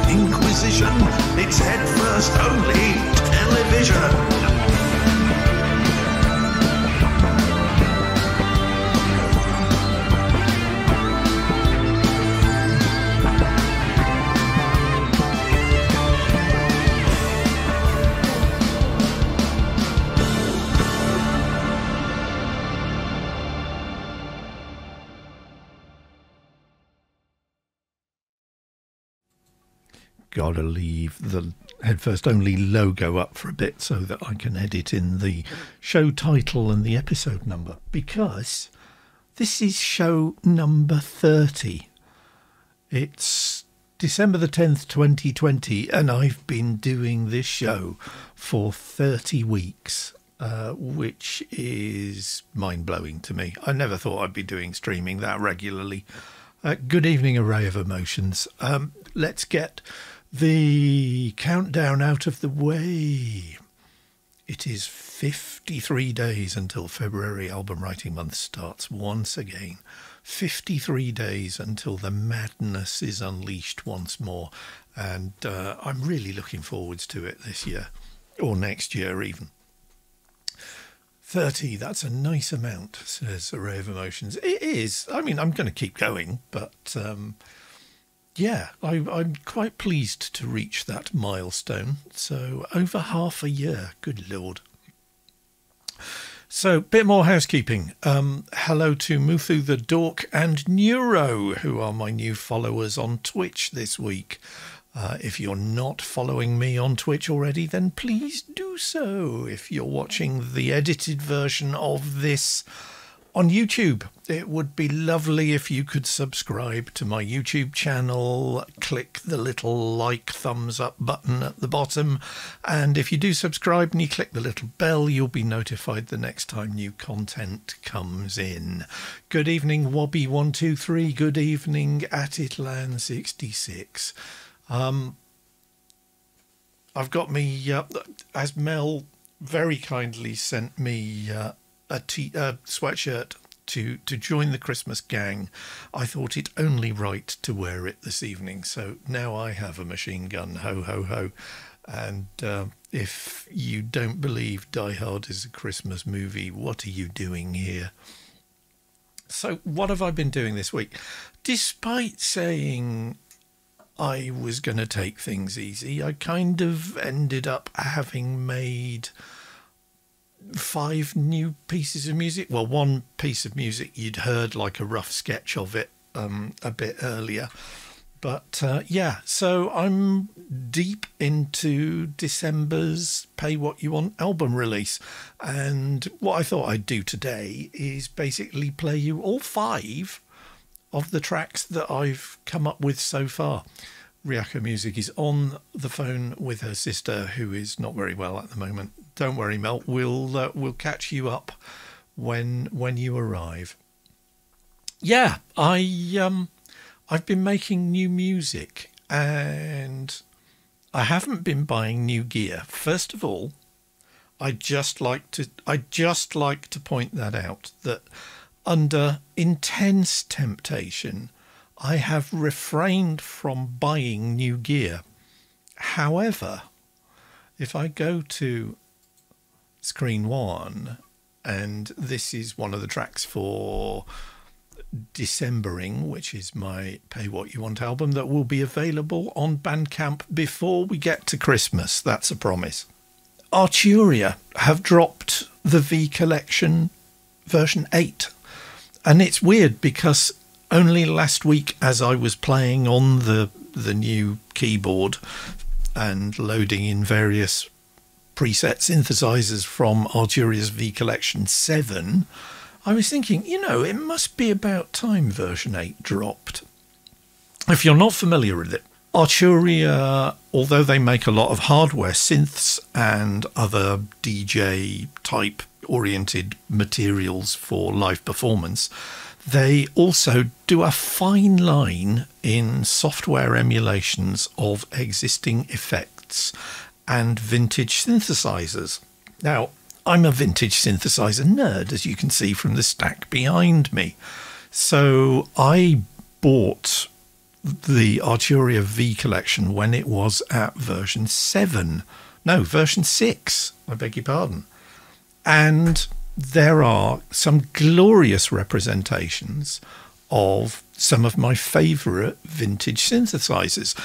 Inquisition. It's head-first only television. Gotta leave the headfirst only logo up for a bit so that I can edit in the show title and the episode number, because this is show number 30. It's December the 10th, 2020, and I've been doing this show for 30 weeks, which is mind-blowing to me. I never thought I'd be doing streaming that regularly. Good evening, Array of Emotions. Let's get the countdown out of the way. It is 53 days until February album writing month starts once again. 53 days until the madness is unleashed once more. And I'm really looking forwards to it this year, or next year even. 30, that's a nice amount, says Array of Emotions. It is. I mean, I'm going to keep going, but yeah, I'm quite pleased to reach that milestone. So over half a year, good Lord. So, bit more housekeeping. Hello to Muthu the Dork and Neuro, who are my new followers on Twitch this week. If you're not following me on Twitch already, then please do so. If you're watching the edited version of this on YouTube, it would be lovely if you could subscribe to my YouTube channel, click the little like thumbs up button at the bottom, and if you do subscribe and you click the little bell, you'll be notified the next time new content comes in. Good evening, Wobby123. Good evening, Atitlan66. I've got me, as Mel very kindly sent me a sweatshirt to join the Christmas gang, I thought it only right to wear it this evening. So now I have a machine gun, ho, ho, ho. And if you don't believe Die Hard is a Christmas movie, what are you doing here? So what have I been doing this week? Despite saying I was going to take things easy, I kind of ended up having made 5 new pieces of music. Well, one piece of music you'd heard like a rough sketch of it a bit earlier. But yeah, so I'm deep into December's Pay What You Want album release. And what I thought I'd do today is basically play you all 5 of the tracks that I've come up with so far. Ryako Music is on the phone with her sister, who is not very well at the moment. Don't worry, Mel. We'll catch you up when you arrive. Yeah, I've been making new music, and I haven't been buying new gear. First of all, I just like to point that out, that under intense temptation, I have refrained from buying new gear. However, if I go to screen 1, and this is one of the tracks for Decembering, which is my Pay What You Want album that will be available on Bandcamp before we get to Christmas. That's a promise. Arturia have dropped the V Collection version 8. And it's weird because only last week, as I was playing on the new keyboard and loading in various preset synthesizers from Arturia's V Collection 7, I was thinking, you know, it must be about time version 8 dropped. If you're not familiar with it, Arturia, although they make a lot of hardware synths and other DJ type oriented materials for live performance, they also do a fine line in software emulations of existing effects and vintage synthesizers. Now, I'm a vintage synthesizer nerd, as you can see from the stack behind me. So I bought the Arturia V collection when it was at version 7. No, version 6, I beg your pardon. And there are some glorious representations of some of my favourite vintage synthesizers.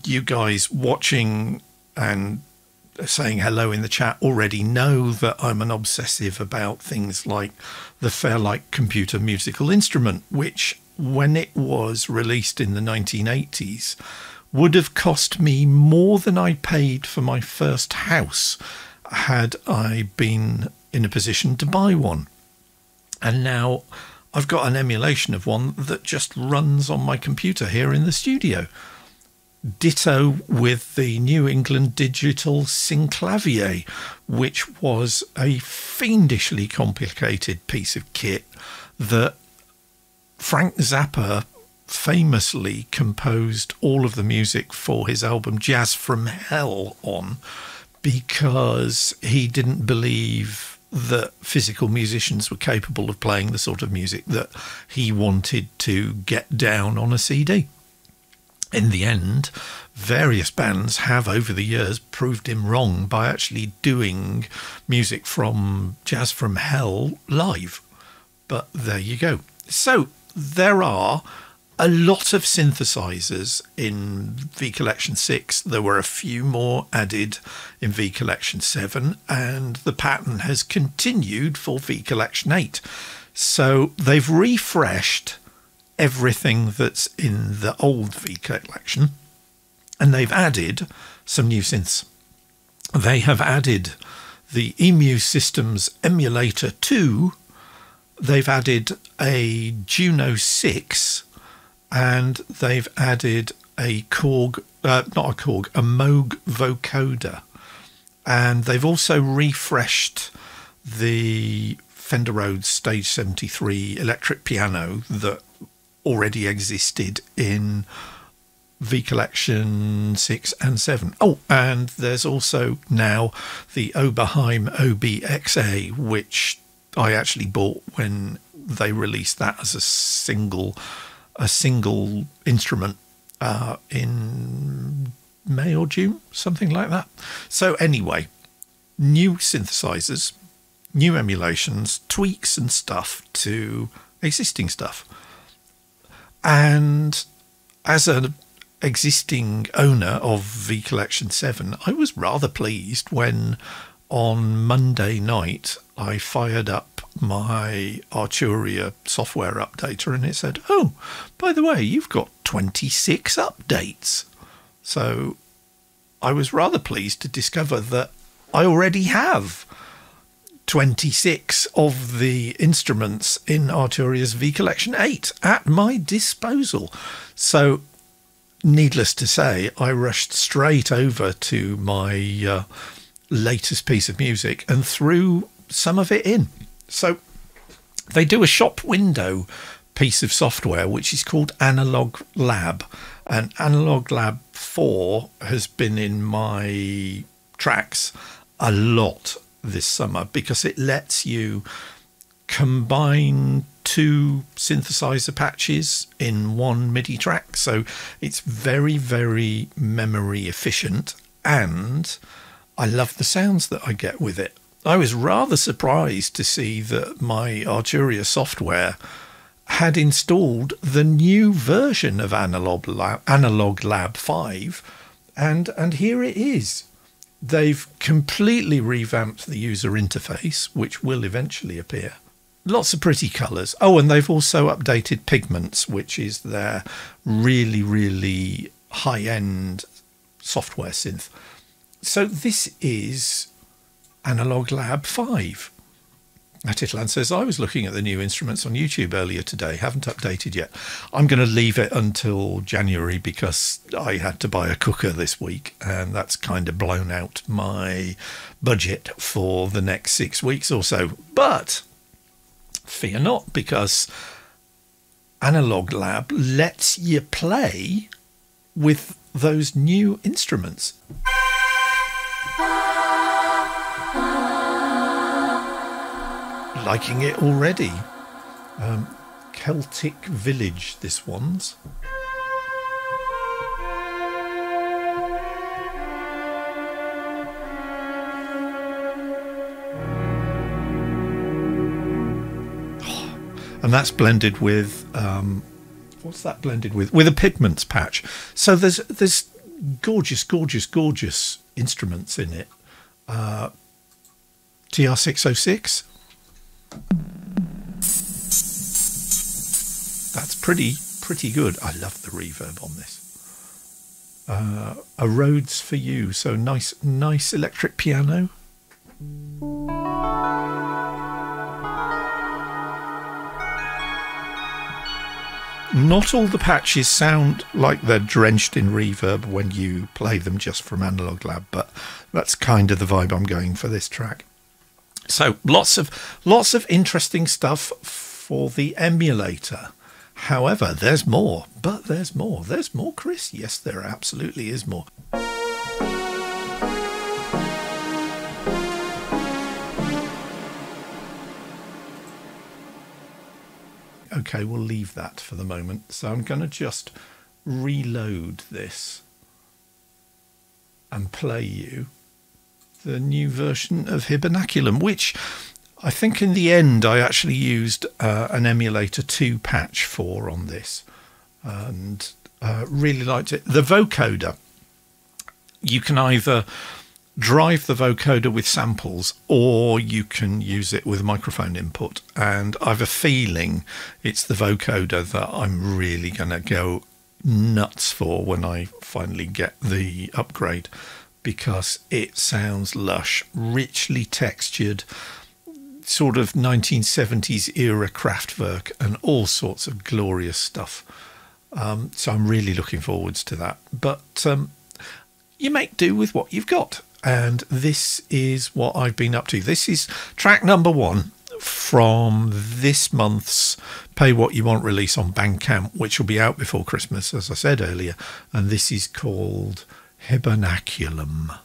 You guys watching and saying hello in the chat already know that I'm an obsessive about things like the Fairlight computer musical instrument, which when it was released in the 1980s would have cost me more than I paid for my first house had I been in a position to buy one. And now I've got an emulation of one that just runs on my computer here in the studio. Ditto with the New England Digital Synclavier, which was a fiendishly complicated piece of kit that Frank Zappa famously composed all of the music for his album Jazz from Hell on, because he didn't believe that physical musicians were capable of playing the sort of music that he wanted to get down on a CD. In the end, various bands have over the years proved him wrong by actually doing music from Jazz from Hell live. But there you go. So there are a lot of synthesizers in V Collection 6. There were a few more added in V Collection 7, and the pattern has continued for V Collection 8. So they've refreshed everything that's in the old V Collection, and they've added some new synths. They have added the EMU Systems Emulator 2. They've added a Juno 6, and they've added a Moog Vocoder. And they've also refreshed the Fender Rhodes Stage 73 electric piano that already existed in V Collection 6 and 7. Oh, and there's also now the Oberheim OBXA, which I actually bought when they released that as a single instrument in May or June, something like that. So anyway, new synthesizers, new emulations, tweaks and stuff to existing stuff. And as an existing owner of V Collection 7, I was rather pleased when on Monday night I fired up my Arturia software updater and it said, oh, by the way, you've got 26 updates. So I was rather pleased to discover that I already have 26 of the instruments in Arturia's V Collection 8 at my disposal. So needless to say, I rushed straight over to my latest piece of music and threw some of it in. So they do a shop window piece of software which is called Analog Lab, and Analog Lab 4 has been in my tracks a lot this summer because it lets you combine two synthesizer patches in one MIDI track. So it's very, very memory efficient, and I love the sounds that I get with it. I was rather surprised to see that my Arturia software had installed the new version of Analog Lab 5, and here it is. They've completely revamped the user interface, which will eventually appear. Lots of pretty colours. Oh, and they've also updated Pigments, which is their really, really high-end software synth. So this is Analog Lab 5. Titlan says, I was looking at the new instruments on YouTube earlier today. Haven't updated yet. I'm going to leave it until January because I had to buy a cooker this week, and that's kind of blown out my budget for the next 6 weeks or so. But fear not, because Analog Lab lets you play with those new instruments. Liking it already. Celtic Village, this one's. and that's blended with what's that blended with? With a pigments patch. So there's gorgeous, gorgeous, gorgeous instruments in it. TR-606. That's pretty good. I love the reverb on this. A Rhodes for You. So nice electric piano. Not all the patches sound like they're drenched in reverb when you play them just from Analog Lab, but that's kind of the vibe I'm going for this track. So lots of interesting stuff for the emulator. However, there's more, but there's more. There's more, Chris. Yes, there absolutely is more. Okay, we'll leave that for the moment. So I'm going to just reload this and play you the new version of Hibernaculum, which I think in the end I actually used an emulator 2 patch for on this, and really liked it. The vocoder, you can either drive the vocoder with samples or you can use it with microphone input, and I've a feeling it's the vocoder that I'm really going to go nuts for when I finally get the upgrade, because it sounds lush, richly textured, sort of 1970s era Kraftwerk and all sorts of glorious stuff. So I'm really looking forwards to that, but you make do with what you've got. And this is what I've been up to. This is track number 1 from this month's Pay What You Want release on Bandcamp, which will be out before Christmas, as I said earlier. And this is called Hibernaculum.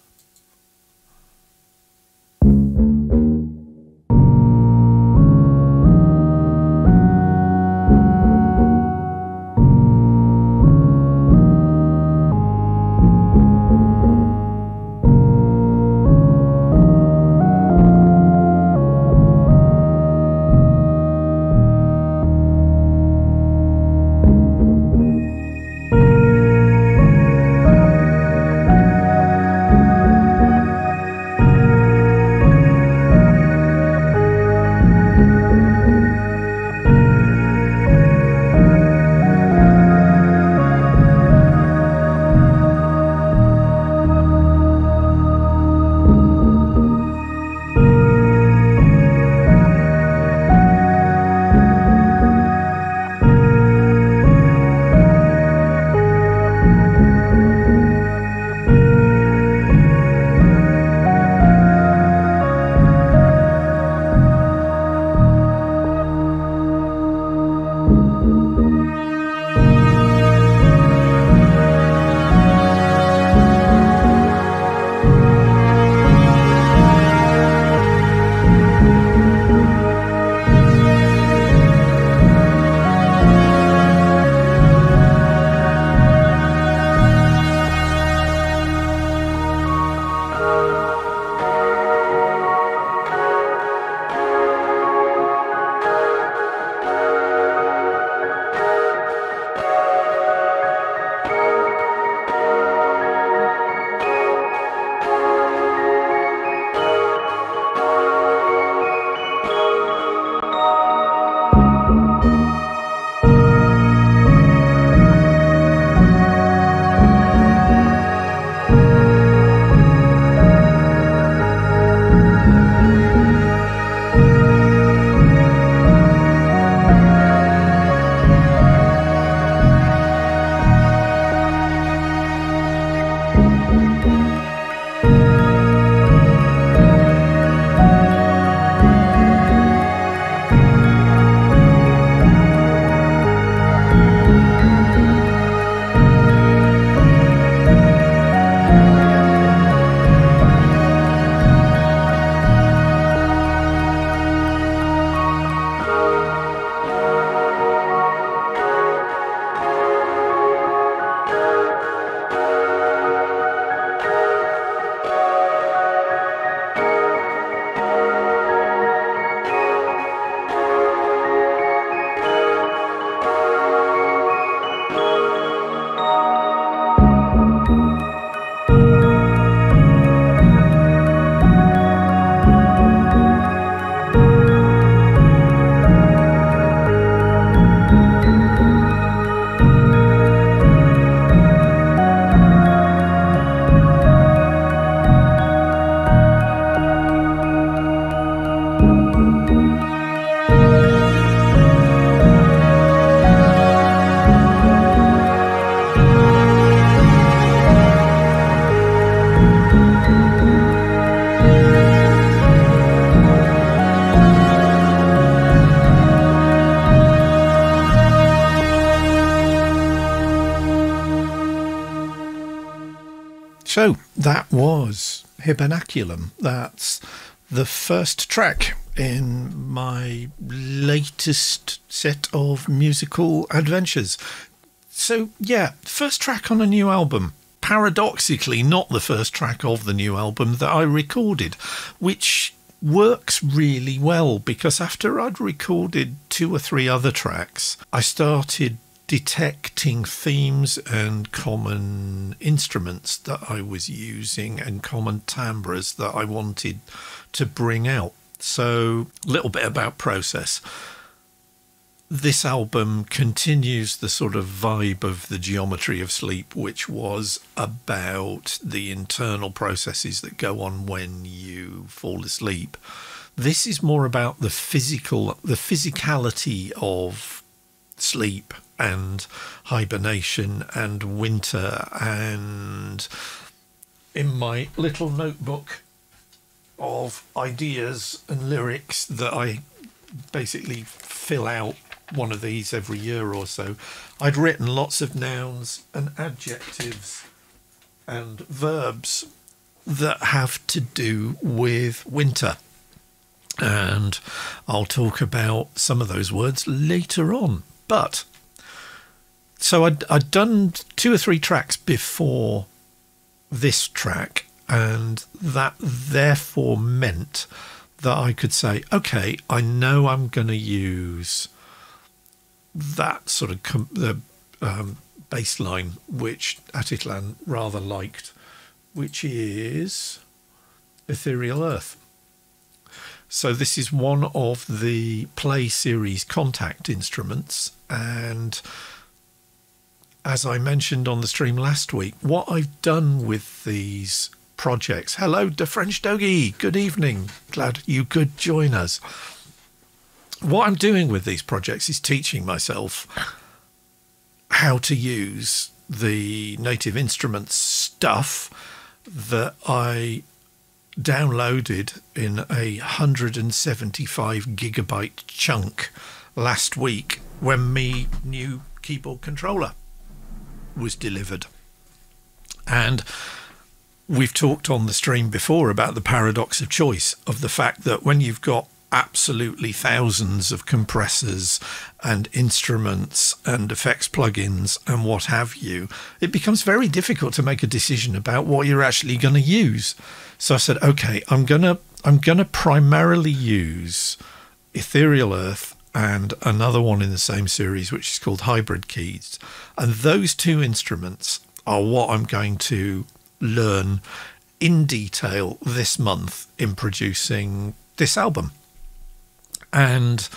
So that was Hibernaculum. That's the first track in my latest set of musical adventures. So yeah, first track on a new album. Paradoxically, not the first track of the new album that I recorded, which works really well because after I'd recorded 2 or 3 other tracks, I started detecting themes and common instruments that I was using and common timbres that I wanted to bring out. So a little bit about process. This album continues the sort of vibe of the Geometry of Sleep, which was about the internal processes that go on when you fall asleep. This is more about the physicality of sleep and hibernation and winter. And in my little notebook of ideas and lyrics that I basically fill out one of these every year or so, I'd written lots of nouns and adjectives and verbs that have to do with winter. And I'll talk about some of those words later on. But so I'd done 2 or 3 tracks before this track, and that therefore meant that I could say, okay, I know I'm going to use that sort of bass line, which Atitlan rather liked, which is Ethereal Earth. So this is one of the Play series contact instruments, and as I mentioned on the stream last week, what I've done with these projects... Hello, the French Doggy, good evening, glad you could join us. What I'm doing with these projects is teaching myself how to use the Native Instruments stuff that I downloaded in a 175 gigabyte chunk last week when my new keyboard controller was delivered. And we've talked on the stream before about the paradox of choice, of the fact that when you've got absolutely thousands of compressors and instruments and effects plugins and what have you, it becomes very difficult to make a decision about what you're actually going to use. So I said, okay, I'm gonna primarily use Ethereal Earth and another one in the same series, which is called Hybrid Keys. And those 2 instruments are what I'm going to learn in detail this month in producing this album. And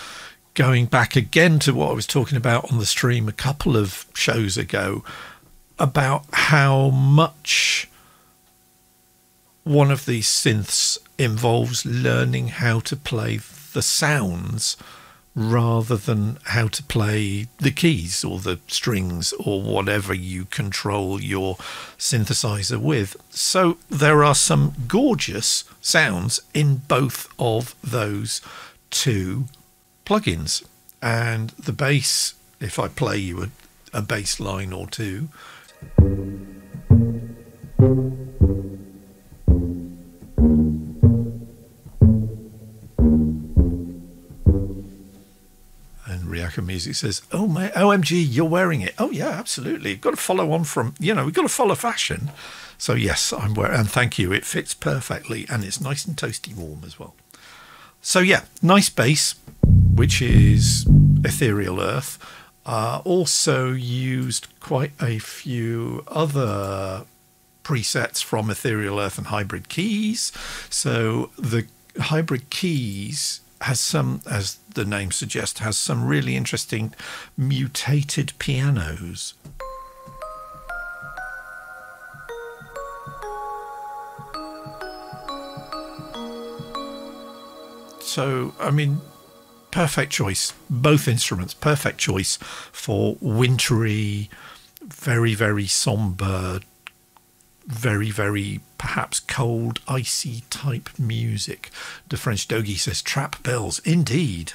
going back again to what I was talking about on the stream a couple of shows ago about how much one of these synths involves learning how to play the sounds rather than how to play the keys or the strings or whatever you control your synthesizer with. So there are some gorgeous sounds in both of those 2 plugins. And the bass, if I play you a bass line or 2, Riaka Music says, oh my OMG, you're wearing it. Oh yeah, absolutely. You've got to follow on from, we've got to follow fashion. So yes, I'm wearing, and thank you. It fits perfectly and it's nice and toasty warm as well. So yeah, nice bass, which is Ethereal Earth. Also used quite a few other presets from Ethereal Earth and Hybrid Keys. So the Hybrid Keys has some, as the name suggests, has some really interesting mutated pianos. So, I mean, perfect choice. Both instruments, perfect choice for wintry, very, very somber, very, very perhaps cold, icy type music. The French Doggy says trap bells. Indeed.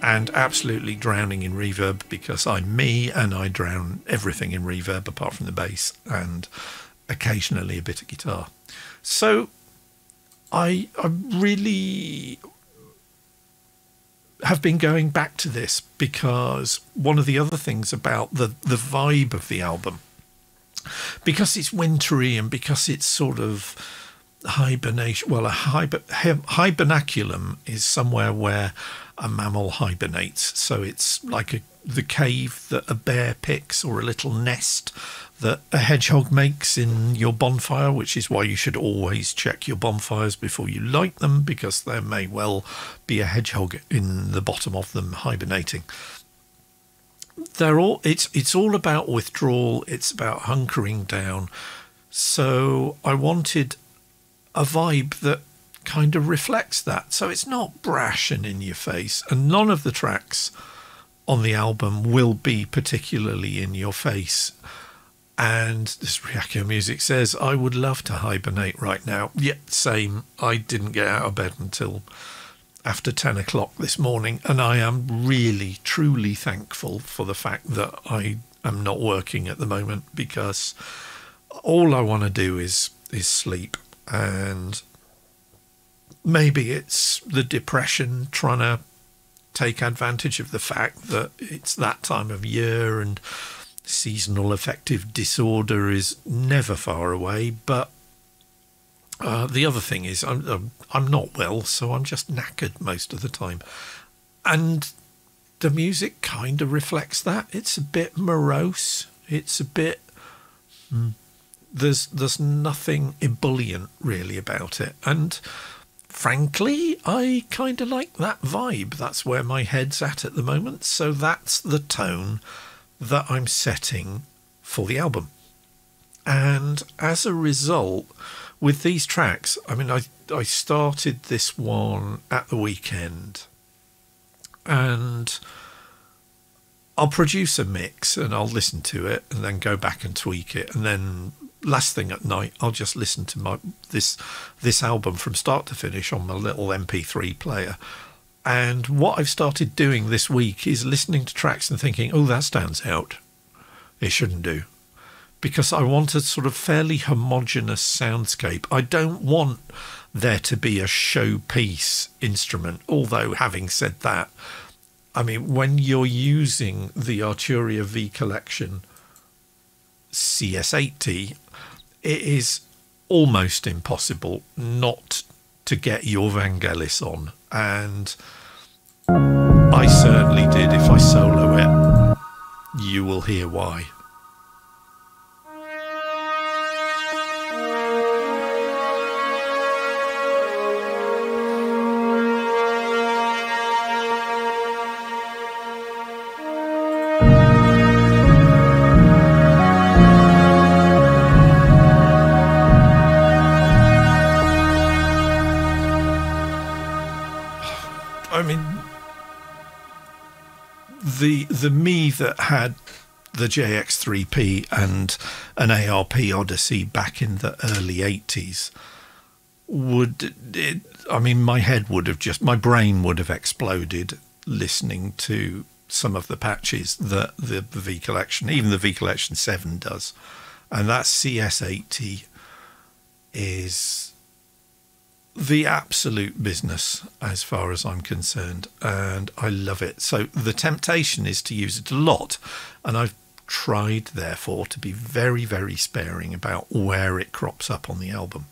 and absolutely drowning in reverb because I'm me and I drown everything in reverb apart from the bass and occasionally a bit of guitar. So I really have been going back to this because one of the other things about the vibe of the album, because it's wintry and because it's sort of hibernation, well, a hibernaculum is somewhere where a mammal hibernates, so it's like the cave that a bear picks, or a little nest that a hedgehog makes in your bonfire, which is why you should always check your bonfires before you light them, because there may well be a hedgehog in the bottom of them hibernating. It's all about withdrawal, it's about hunkering down. So I wanted a vibe that kind of reflects that. So it's not brash and in your face, and none of the tracks on the album will be particularly in your face. And this Ryako Music says, I would love to hibernate right now. Yeah, same. I didn't get out of bed until after 10 o'clock this morning, and I am really, truly thankful for the fact that I am not working at the moment, because all I want to do is sleep. And maybe it's the depression trying to take advantage of the fact that it's that time of year and seasonal affective disorder is never far away. But the other thing is I'm not well, so I'm just knackered most of the time. And the music kind of reflects that. It's a bit morose. It's a bit... There's nothing ebullient really about it. And frankly, I kind of like that vibe. That's where my head's at the moment. So that's the tone that I'm setting for the album. And as a result, with these tracks, I mean, I started this one at the weekend, and I'll produce a mix and I'll listen to it and then go back and tweak it, and then last thing at night I'll just listen to this album from start to finish on my little MP3 player. And what I've started doing this week is listening to tracks and thinking, oh, that stands out, it shouldn't do, because I want a sort of fairly homogeneous soundscape. I don't want there to be a showpiece instrument, although having said that, I mean, when you're using the Arturia V Collection CS80, it is almost impossible not to get your Vangelis on, and I certainly did. If I solo it, you will hear why. I mean, the me that had the JX3P and an ARP Odyssey back in the early 80s I mean, my head would have my brain would have exploded listening to some of the patches that the V Collection, even the V Collection 7 does. And that CS80 is the absolute business as far as I'm concerned, and I love it. So the temptation is to use it a lot, and I've tried therefore to be very, very sparing about where it crops up on the album.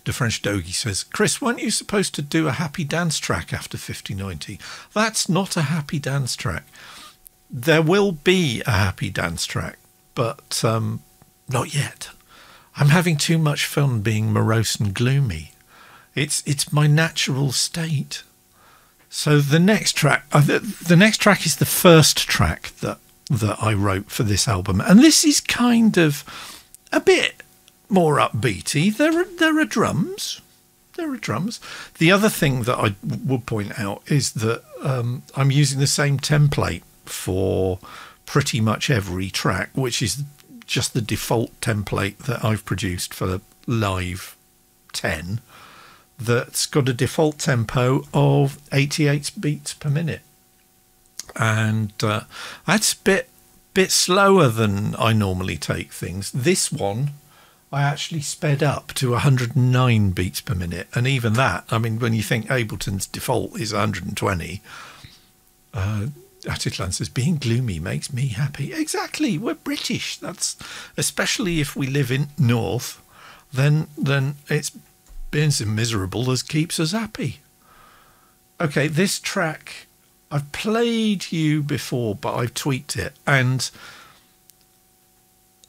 The French Dogie says, Chris, weren't you supposed to do a happy dance track after 5090? That's not a happy dance track. There will be a happy dance track, but not yet. I'm having too much fun being morose and gloomy. It's my natural state. So the next track, the next track is the first track that I wrote for this album, and this is kind of a bit more upbeaty. There are drums. There are drums. The other thing that I would point out is that I'm using the same template for pretty much every track, which is just the default template that I've produced for Live 10. that's got a default tempo of 88 beats per minute. And that's a bit slower than I normally take things. This one I actually sped up to 109 beats per minute, and even that, I mean, when you think Ableton's default is 120, Atitlan says, being gloomy makes me happy. Exactly, we're British. That's, especially if we live in North, then it's being so miserable as keeps us happy. Okay, this track I've played you before, but I've tweaked it, and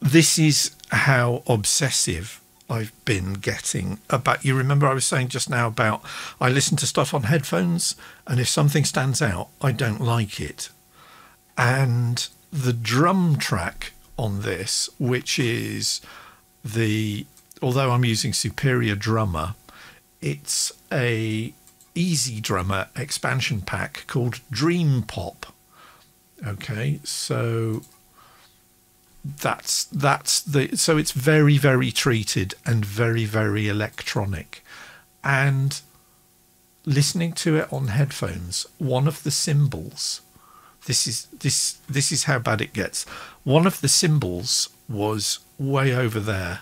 this is how obsessive I've been getting about. You remember I was saying just now about I listen to stuff on headphones, and if something stands out, I don't like it. And the drum track on this, which is although I'm using Superior Drummer, it's a Easy Drummer expansion pack called Dream Pop. Okay, so so it's very, very treated and very, very electronic. And listening to it on headphones, one of the cymbals, this is how bad it gets. One of the cymbals was way over there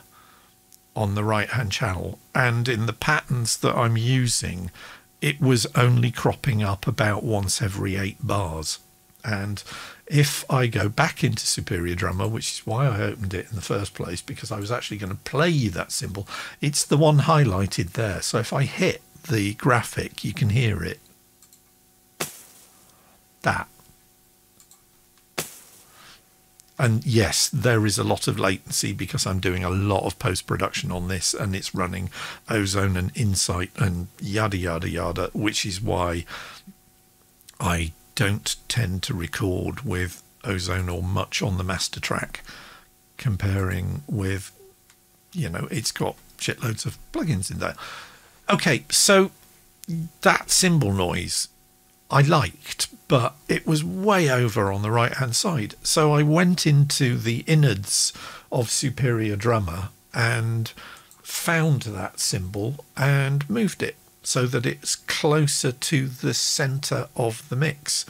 on the right hand channel, and in the patterns that I'm using, it was only cropping up about once every 8 bars. And if I go back into Superior Drummer, which is why I opened it in the first place, because I was actually going to play you that cymbal, it's the one highlighted there. So if I hit the graphic, you can hear it. That. And yes, there is a lot of latency because I'm doing a lot of post-production on this, and it's running Ozone and Insight and yada, yada, yada, which is why I don't tend to record with Ozone or much on the master track, comparing with, you know, it's got shitloads of plugins in there. Okay, so that cymbal noise I liked, but it was way over on the right hand side. So I went into the innards of Superior Drummer and found that cymbal and moved it so that it's closer to the center of the mix.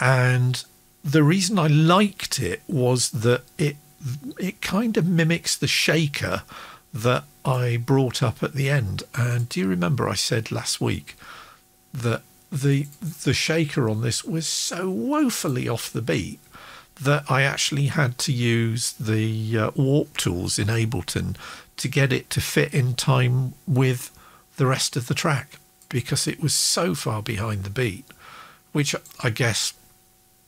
And the reason I liked it was that it kind of mimics the shaker that I brought up at the end. And do you remember I said last week that the shaker on this was so woefully off the beat that I actually had to use the warp tools in Ableton to get it to fit in time with the rest of the track, because it was so far behind the beat, which I guess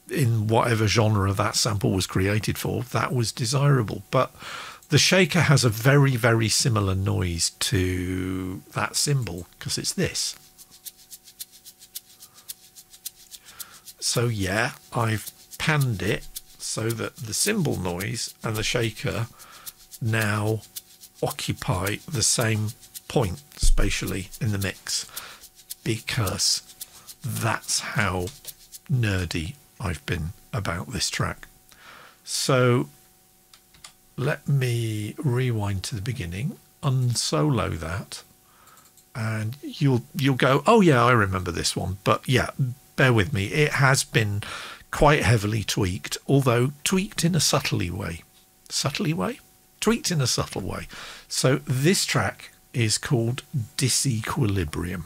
in whatever genre that sample was created for, that was desirable. But the shaker has a very, very similar noise to that cymbal, because it's this. So yeah, I've panned it so that the cymbal noise and the shaker now occupy the same point spatially in the mix, because that's how nerdy I've been about this track. So let me rewind to the beginning, unsolo that, and you'll go, oh yeah, I remember this one. But yeah, bear with me, it has been quite heavily tweaked, although tweaked in a subtly way. Subtly way? Tweaked in a subtle way. So this track is called Disequilibrium.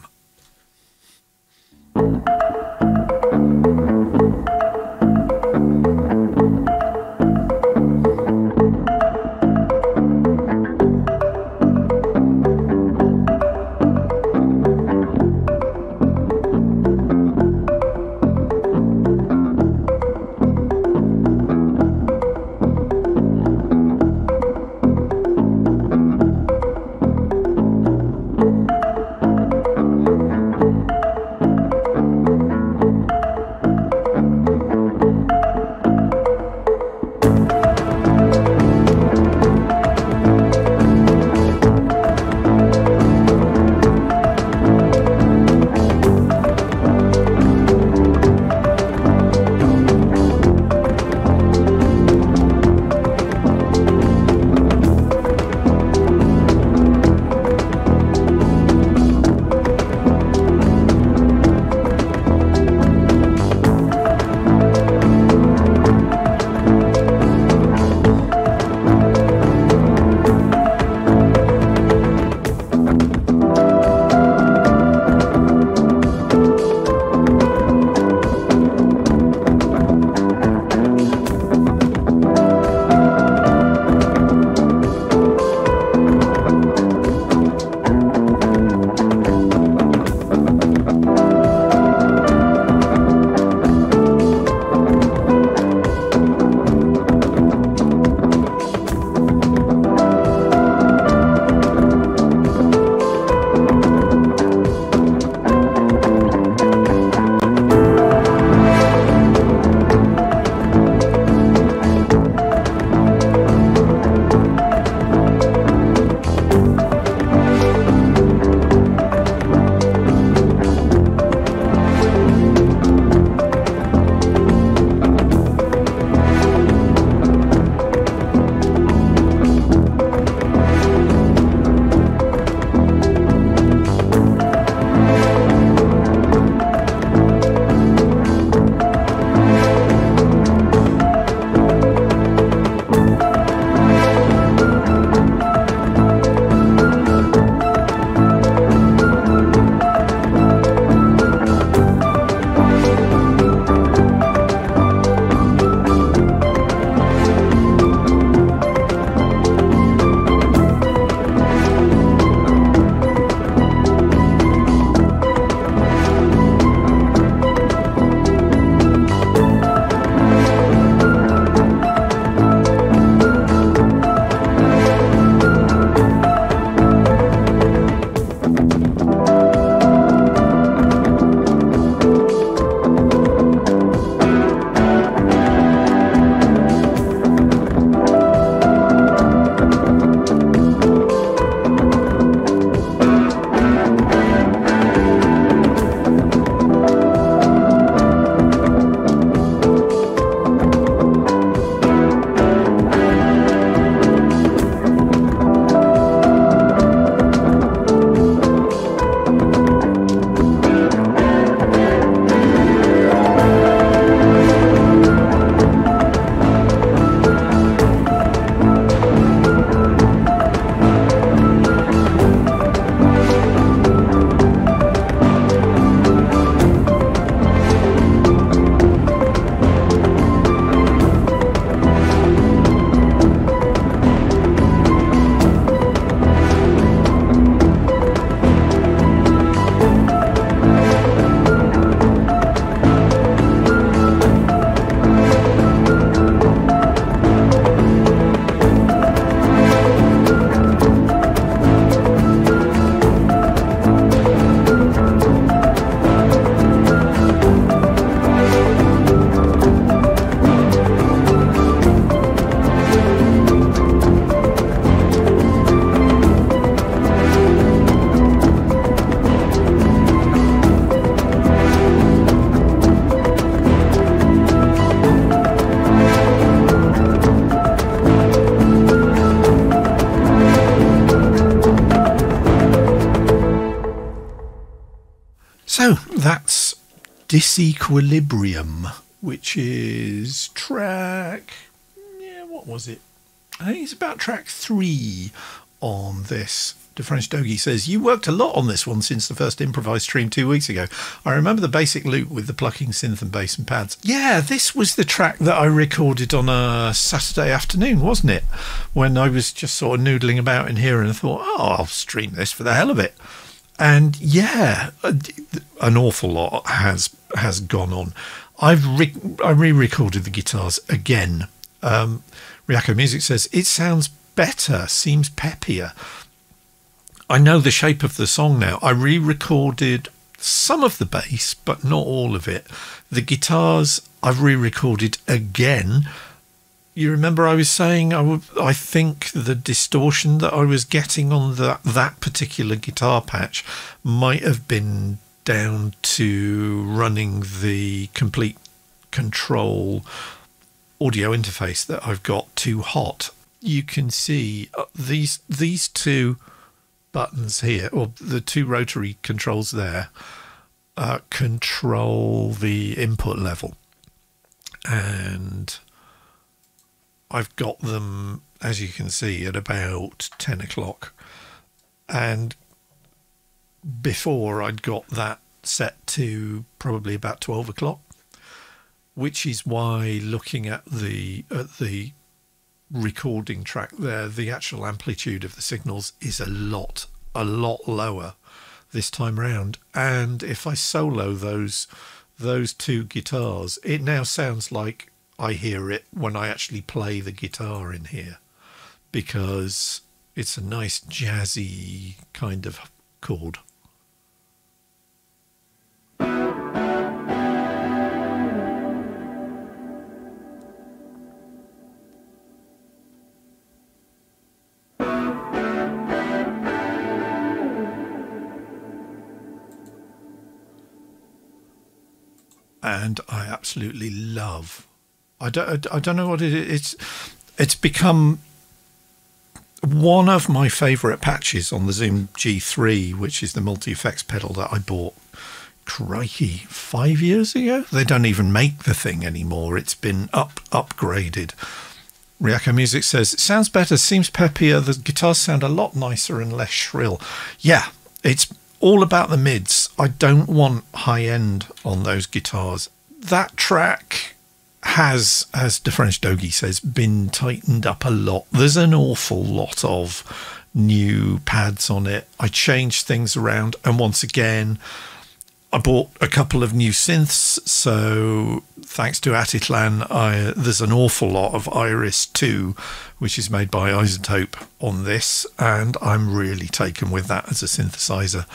Disequilibrium, which is track, what was it? I think it's about track 3 on this. The French Doggy says, you worked a lot on this one since the first improvised stream 2 weeks ago. I remember the basic loop with the plucking synth and bass and pads. Yeah, this was the track that I recorded on a Saturday afternoon, wasn't it? When I was just sort of noodling about in here and thought, oh, I'll stream this for the hell of it. And yeah, an awful lot has gone on. I re-recorded the guitars again. Ryako Music says, it sounds better, seems peppier. I know the shape of the song now. I re-recorded some of the bass, but not all of it. The guitars I've re-recorded again. You remember I was saying I think the distortion that I was getting on that particular guitar patch might have been down to running the complete control audio interface that I've got too hot. You can see these two buttons here, or the two rotary controls there, control the input level, and I've got them, as you can see, at about 10 o'clock, and before I'd got that set to probably about 12 o'clock, which is why looking at the recording track there, the actual amplitude of the signals is a lot lower this time around. And if I solo those two guitars, it now sounds like I hear it when I actually play the guitar in here, because it's a nice jazzy kind of chord. And I absolutely love. I don't know what it is. It's become one of my favourite patches on the Zoom G3, which is the multi-effects pedal that I bought, crikey, 5 years ago. They don't even make the thing anymore. It's been upgraded. Ryako Music says, it sounds better, seems peppier. The guitars sound a lot nicer and less shrill. Yeah, it's all about the mids. I don't want high end on those guitars. That track has, as the French Doggy says, been tightened up a lot. There's an awful lot of new pads on it. I changed things around, and once again I bought a couple of new synths, so thanks to Atitlan, there's an awful lot of Iris 2, which is made by Isotope, on this, and I'm really taken with that as a synthesizer.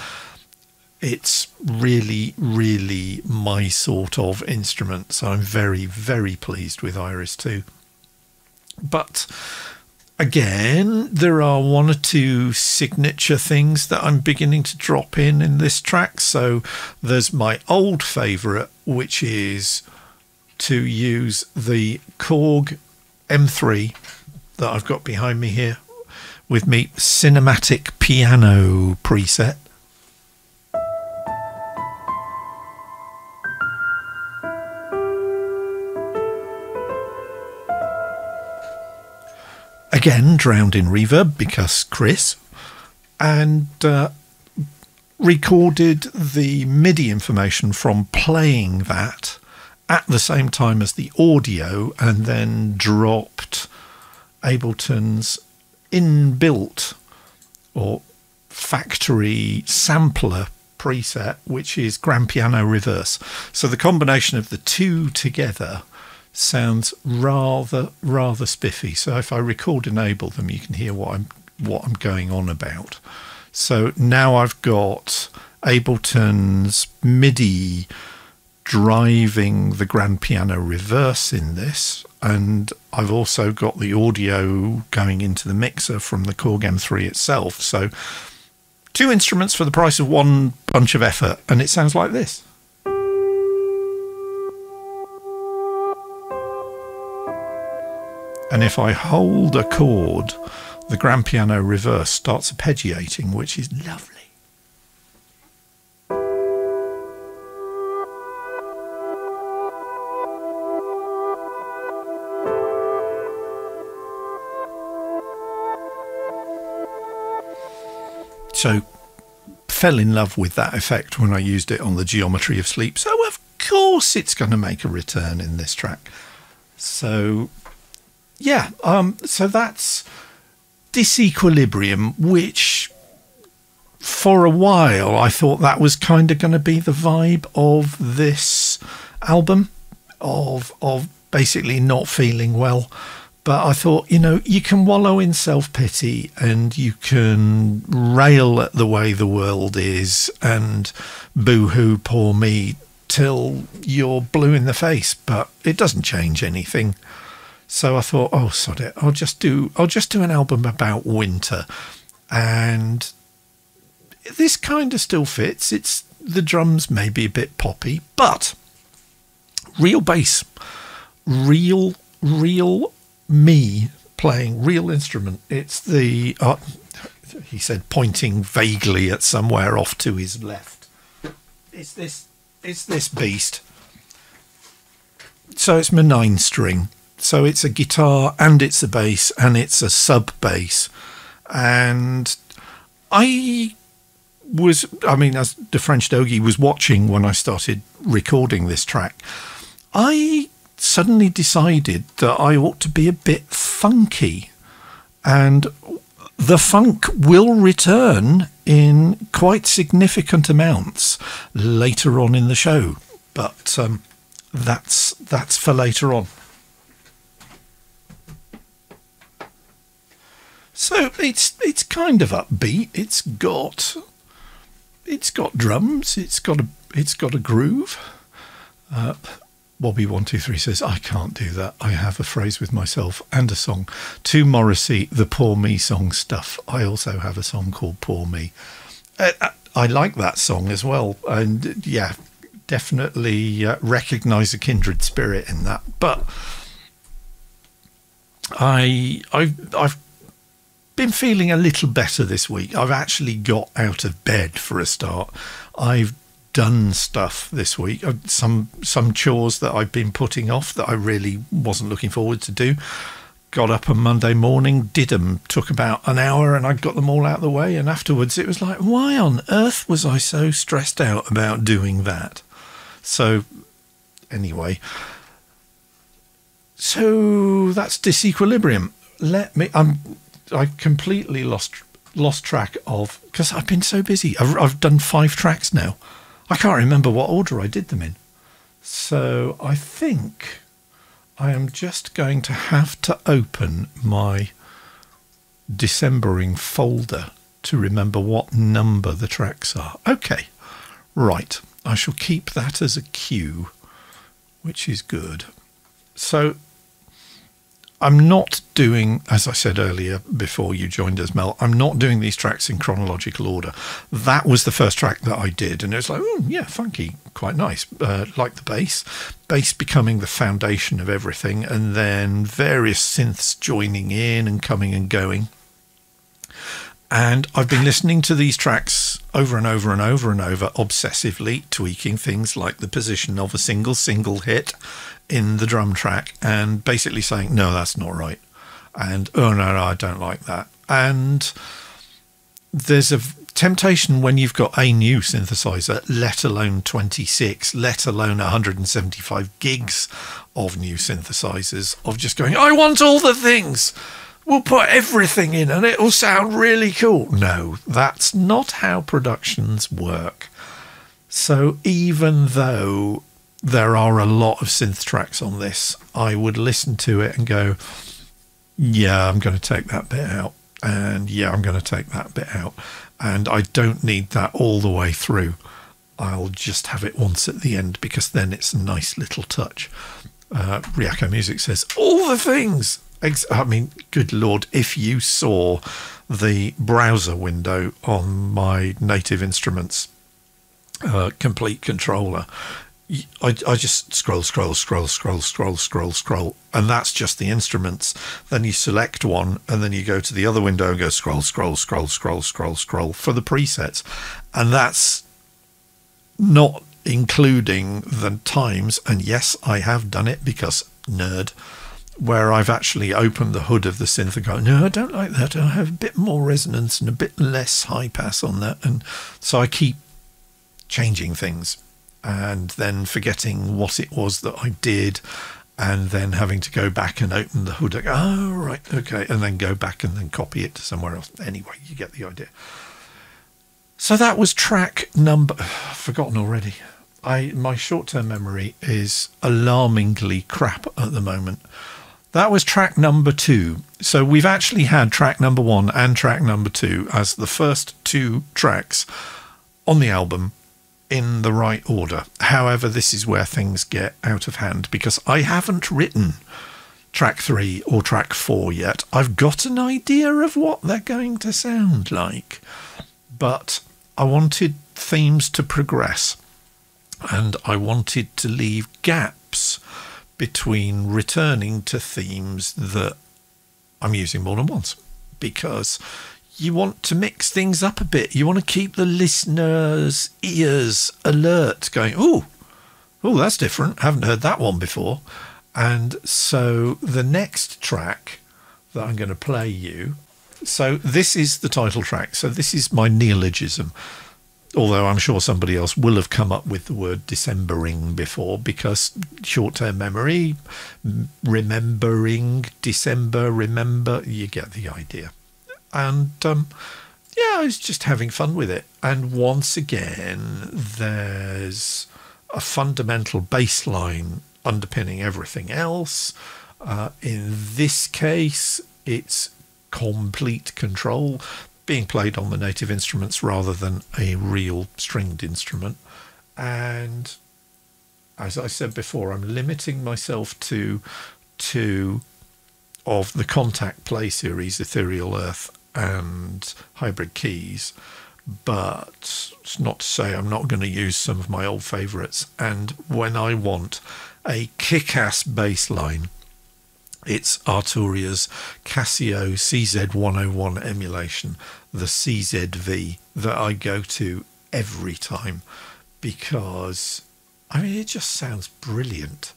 It's really, really my sort of instrument, so I'm very, very pleased with Iris 2. But again, there are one or two signature things that I'm beginning to drop in this track. So there's my old favourite, which is to use the Korg M3 that I've got behind me here with me cinematic piano preset. Again, drowned in reverb because Chris, and recorded the MIDI information from playing that at the same time as the audio, and then dropped Ableton's inbuilt or factory sampler preset, which is grand piano reverse. So the combination of the two together sounds rather spiffy. So if I record enable them, you can hear what I'm going on about. So now I've got Ableton's MIDI driving the grand piano reverse in this, and I've also got the audio going into the mixer from the Korg M3 itself. So two instruments for the price of one bunch of effort, and it sounds like this. And if I hold a chord, the grand piano reverse starts arpeggiating, which is lovely. so fell in love with that effect when I used it on the Geometry of Sleep. So of course it's going to make a return in this track. So yeah, so that's Disequilibrium, which for a while I thought that was kind of going to be the vibe of this album, of basically not feeling well. But I thought, you know, you can wallow in self-pity and you can rail at the way the world is and boo-hoo, poor me, till you're blue in the face, but it doesn't change anything. So I thought, oh, sod it, I'll just do an album about winter. And this kind of still fits. It's the drums may be a bit poppy, but real bass, real me playing real instrument. It's the he said, pointing vaguely at somewhere off to his left. It's this beast. So it's my 9-string. So it's a guitar and it's a bass and it's a sub bass. And I mean, as the French Doggy was watching when I started recording this track, I suddenly decided that I ought to be a bit funky, and the funk will return in quite significant amounts later on in the show, but that's for later on. So it's kind of upbeat. It's got drums. It's got a groove. Bobby123 says, I can't do that. I have a phrase with myself and a song. To Morrissey, the Poor Me song stuff. I also have a song called Poor Me. I like that song as well. And yeah, definitely recognise a kindred spirit in that. But I've been feeling a little better this week. I've actually got out of bed for a start. I've done stuff this week, some chores that I've been putting off that I really wasn't looking forward to do. Got up on Monday morning, did them, took about an hour, and I got them all out of the way. And afterwards it was like, why on earth was I so stressed out about doing that? So anyway, so that's Disequilibrium. I completely lost track of, because I've been so busy. I've done 5 tracks now. I can't remember what order I did them in. So I think I am just going to have to open my Decembering folder to remember what number the tracks are. Okay, right. I shall keep that as a cue, which is good. So I'm not doing, as I said earlier before you joined us, Mel, I'm not doing these tracks in chronological order. That was the first track that I did, and it was like, oh, yeah, funky, quite nice. Like the bass becoming the foundation of everything, and then various synths joining in and coming and going. And I've been listening to these tracks over and over and over and over, obsessively tweaking things like the position of a single hit in the drum track, and basically saying, no, that's not right, and oh no, I don't like that. And there's a temptation when you've got a new synthesizer, let alone 26, let alone 175 gigs of new synthesizers, of just going, I want all the things, we'll put everything in and it'll sound really cool. No, that's not how productions work. So even though there are a lot of synth tracks on this, I would listen to it and go, yeah, I'm going to take that bit out, and yeah, I'm going to take that bit out, and I don't need that all the way through. I'll just have it once at the end, because then it's a nice little touch. Ryako Music says, all the things. I mean, good Lord, if you saw the browser window on my Native Instruments complete controller, I just scroll, and that's just the instruments. Then you select one, and then you go to the other window and go scroll for the presets, and that's not including the times. And yes, I have done it because nerd. where I've actually opened the hood of the synth and gone, no, I don't like that. I have a bit more resonance and a bit less high pass on that. And so I keep changing things and then forgetting what it was that I did, and then having to go back and open the hood. Oh, right, okay. And then go back and then copy it to somewhere else. Anyway, you get the idea. So that was track number... I've forgotten already. My short-term memory is alarmingly crap at the moment. That was track number 2. So we've actually had track number 1 and track number 2 as the first 2 tracks on the album in the right order. However, this is where things get out of hand because I haven't written track 3 or track 4 yet. I've got an idea of what they're going to sound like, but I wanted themes to progress and I wanted to leave gaps between returning to themes that I'm using more than once, because you want to mix things up a bit. You want to keep the listener's ears alert, going, oh, that's different. Haven't heard that one before. And so the next track that I'm going to play you, so this is the title track. So this is my neologism, although I'm sure somebody else will have come up with the word Decembering before, because short-term memory, remembering, December, remember, you get the idea. And yeah, I was just having fun with it. And once again, there's a fundamental bass line underpinning everything else. In this case, it's complete control, being played on the native instruments rather than a real stringed instrument. And as I said before, I'm limiting myself to 2 of the Contact Play series, Ethereal Earth and Hybrid Keys, but it's not to say I'm not going to use some of my old favourites. And when I want a kick-ass bass line, it's Arturia's Casio CZ101 emulation, the CZV, that I go to every time because, I mean, it just sounds brilliant.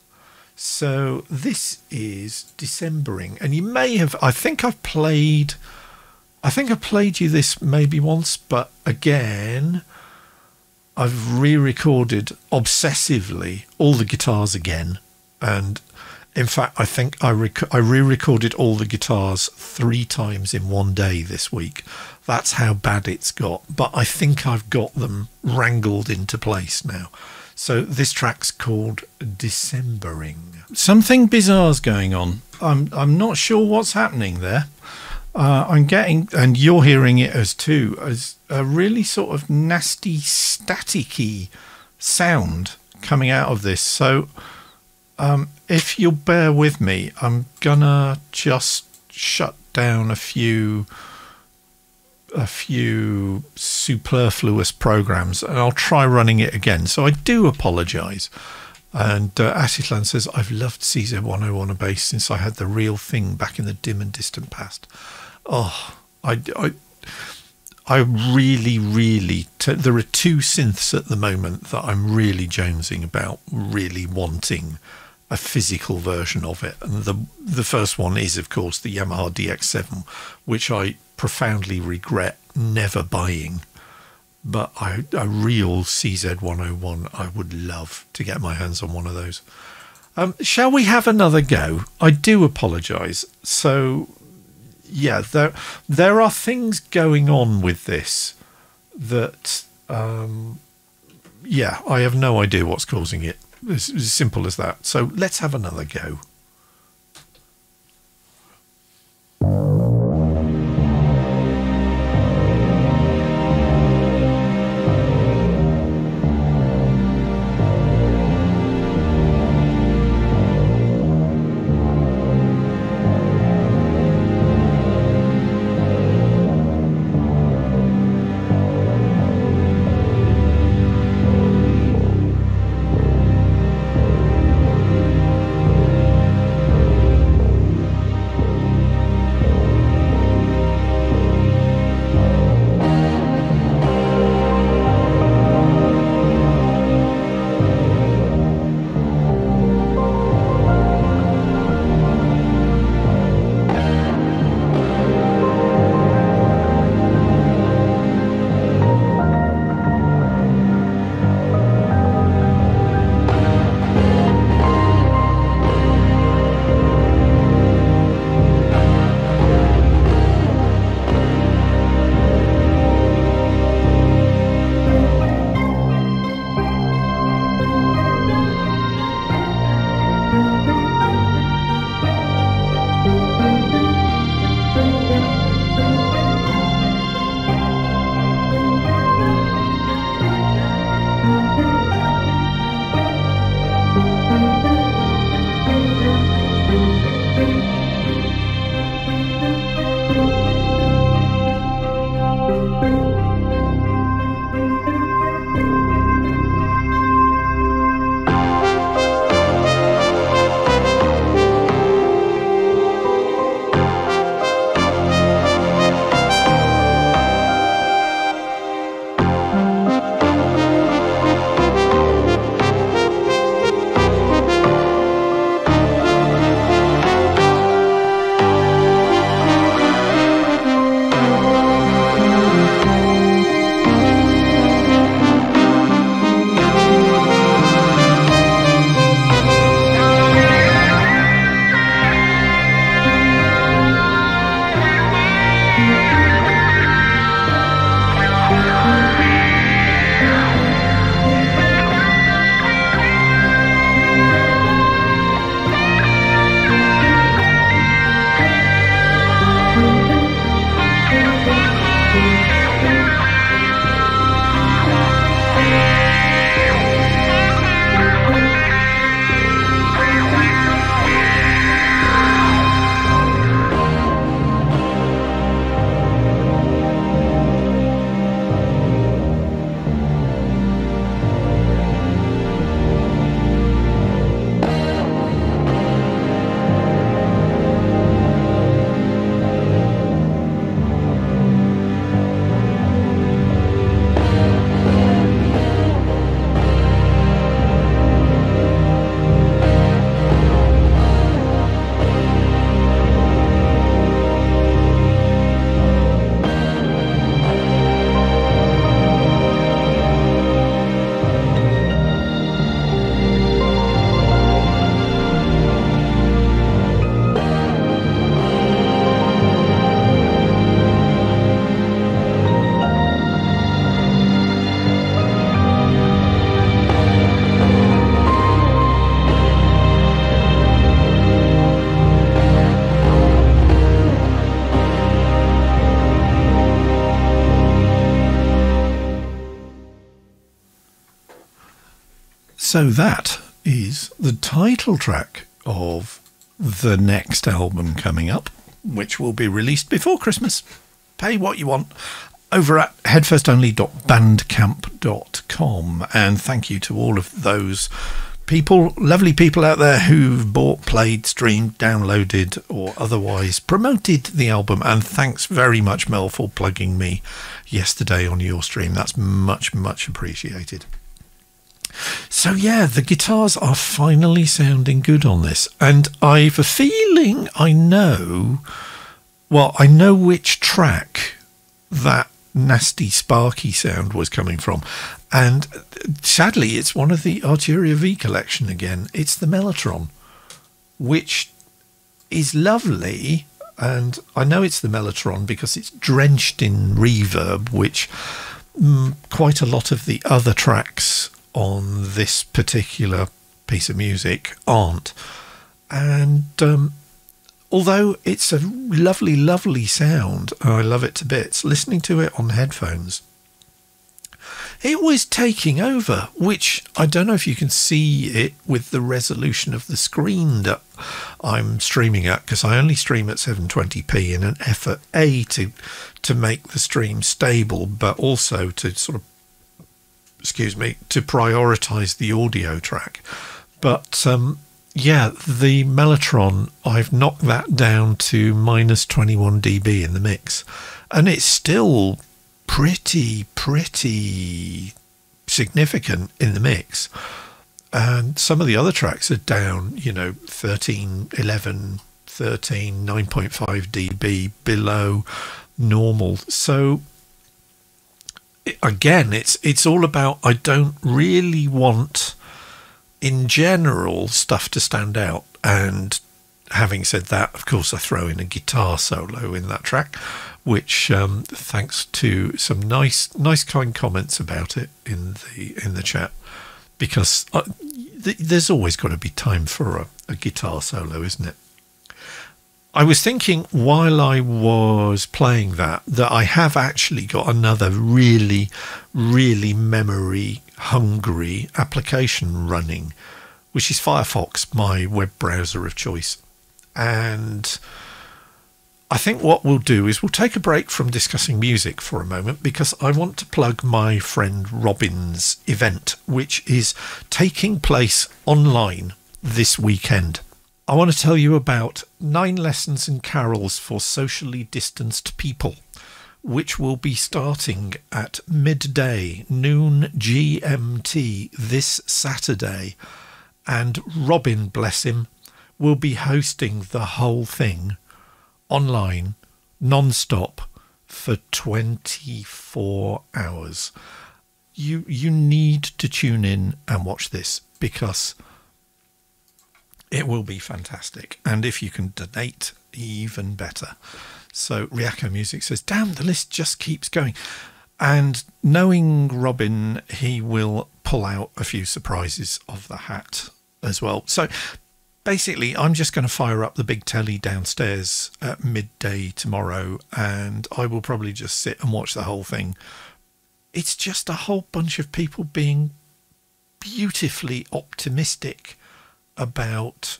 So this is Decembering, and you may have, I think I've played you this maybe once, but again, I've re-recorded obsessively all the guitars again. And in fact, I think I re-recorded all the guitars 3 times in one day this week. That's how bad it's got. But I think I've got them wrangled into place now. So this track's called Decembering. Something bizarre's going on. I'm not sure what's happening there. I'm getting, and you're hearing it as a really sort of nasty, staticky sound coming out of this. So if you'll bear with me, I'm gonna just shut down a few superfluous programs and I'll try running it again. So I do apologise. And Asislan says, I've loved CZ101 a bass since I had the real thing back in the dim and distant past. Oh, I really, there are 2 synths at the moment that I'm really jonesing about, really wanting a physical version of it. And the first one is, of course, the Yamaha DX7, which I profoundly regret never buying. But a real CZ101, I would love to get my hands on one of those. Shall we have another go? I do apologise. So, yeah, there are things going on with this that, yeah, I have no idea what's causing it. It's as simple as that. So let's have another go. So that is the title track of the next album coming up, which will be released before Christmas. Pay what you want over at headfirstonly.bandcamp.com. And thank you to all of those people, lovely people out there who've bought, played, streamed, downloaded, or otherwise promoted the album. And thanks very much, Mel, for plugging me yesterday on your stream. That's much, much appreciated. So yeah, the guitars are finally sounding good on this, and I've a feeling I know which track that nasty sparky sound was coming from, and sadly it's one of the Arturia V collection again. It's the Mellotron, which is lovely, and I know it's the Mellotron because it's drenched in reverb, which quite a lot of the other tracks on this particular piece of music aren't. And although it's a lovely, lovely sound, I love it to bits, listening to it on headphones, it was taking over, which I don't know if you can see it with the resolution of the screen that I'm streaming at, because I only stream at 720p in an effort to make the stream stable, but also to sort of, to prioritize the audio track. But yeah, the Mellotron, I've knocked that down to minus 21 dB in the mix, and it's still pretty significant in the mix. And some of the other tracks are down, 13, 11, 13, 9.5 dB below normal. So again, it's all about, I don't really want in general stuff to stand out. And having said that, of course, I throw in a guitar solo in that track, which thanks to some nice kind comments about it in the chat, because there's always got to be time for a guitar solo, isn't it? I was thinking while I was playing that I have actually got another really memory hungry application running, which is Firefox, my web browser of choice. And I think what we'll do is we'll take a break from discussing music for a moment, because I want to plug my friend Robin's event, which is taking place online this weekend. I want to tell you about 9 lessons and carols for socially distanced people, which will be starting at midday, noon GMT this Saturday. And Robin, bless him, will be hosting the whole thing online, non-stop, for 24 hours. You need to tune in and watch this, because it will be fantastic. And if you can donate, even better. So Ryako Music says, damn, the list just keeps going. And knowing Robin, he will pull out a few surprises of the hat as well. So basically, I'm just going to fire up the big telly downstairs at midday tomorrow, and I will probably just sit and watch the whole thing. It's just a whole bunch of people being beautifully optimistic about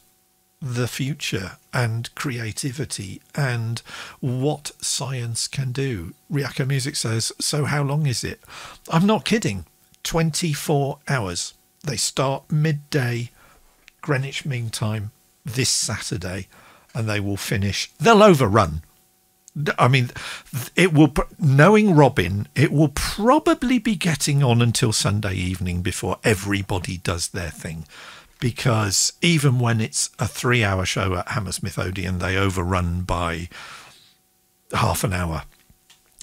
the future and creativity and what science can do. Ryako Music says, so how long is it? I'm not kidding. 24 hours. They start midday Greenwich Mean Time this Saturday, and they will finish. They'll overrun. I mean, it will, knowing Robin, it will probably be getting on until Sunday evening before everybody does their thing. Because even when it's a 3-hour show at Hammersmith Odeon, they overrun by half an hour.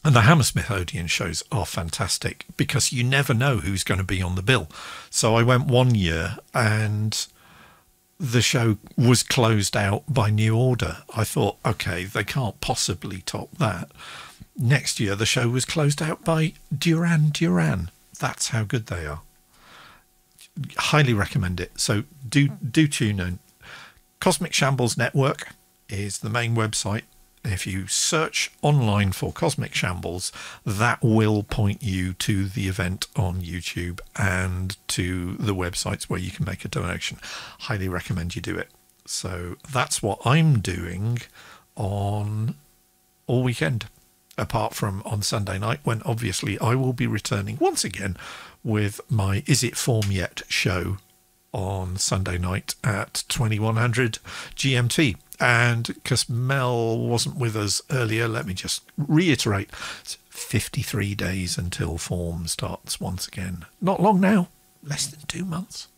And the Hammersmith Odeon shows are fantastic, because you never know who's going to be on the bill. So I went one year and the show was closed out by New Order. I thought, okay, they can't possibly top that. Next year, the show was closed out by Duran Duran. That's how good they are. Highly recommend it. So do tune in. Cosmic Shambles Network is the main website. If you search online for Cosmic Shambles, that will point you to the event on YouTube and to the websites where you can make a donation. Highly recommend you do it. So that's what I'm doing on all weekend, apart from on Sunday night, when obviously I will be returning once again with my Is It Form Yet show on Sunday night at 2100 GMT. And because Mel wasn't with us earlier, let me just reiterate, it's 53 days until form starts once again. Not long now, less than 2 months.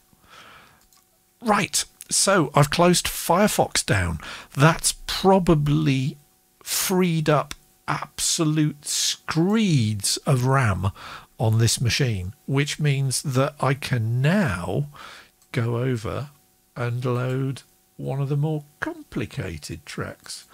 Right, so I've closed Firefox down. That's probably freed up absolute screeds of RAM on this machine, which means that I can now go over and load one of the more complicated tracks,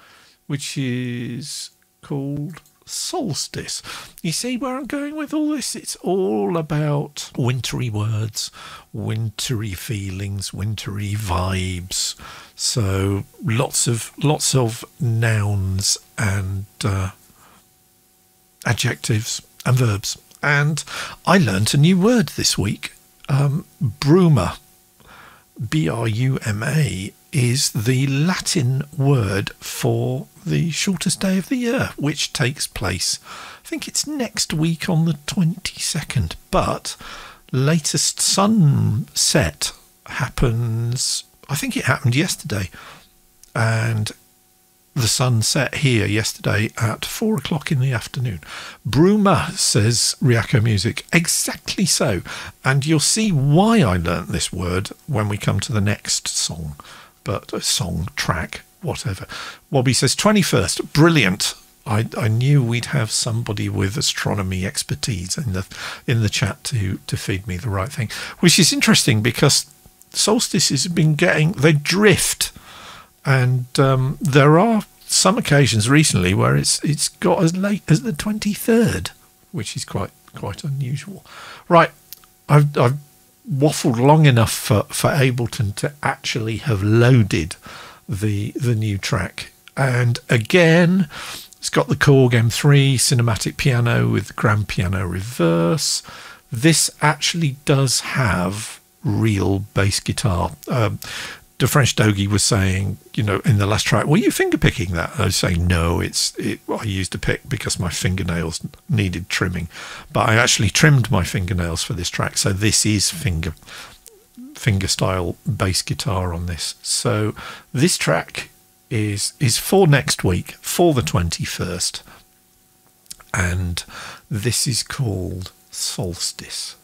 which is called Solstice. You see where I'm going with all this? It's all about wintry words, wintry feelings, wintry vibes. So lots of nouns and adjectives and verbs. And I learnt a new word this week. Bruma, B-R-U-M-A, is the Latin word for the shortest day of the year, which takes place, I think it's next week on the 22nd, but latest sunset happens, I think it happened yesterday, and the sun set here yesterday at 4 o'clock in the afternoon. Bruma, says Riako Music. Exactly so. And you'll see why I learnt this word when we come to the next song. But a song, track, whatever. Wobby says 21st. Brilliant. I knew we'd have somebody with astronomy expertise in the chat to feed me the right thing. Which is interesting because Solstice has been they drift. And there are some occasions recently where it's got as late as the 23rd, which is quite unusual. Right, I've waffled long enough for Ableton to actually have loaded the new track. And again, it's got the Korg M3 cinematic piano with grand piano reverse. This actually does have real bass guitar. The French Dogie was saying, in the last track, were you finger picking that? I was saying, no, I used a pick because my fingernails needed trimming. But I actually trimmed my fingernails for this track. So this is finger style bass guitar on this. So this track is for next week, for the 21st. And this is called Solstice.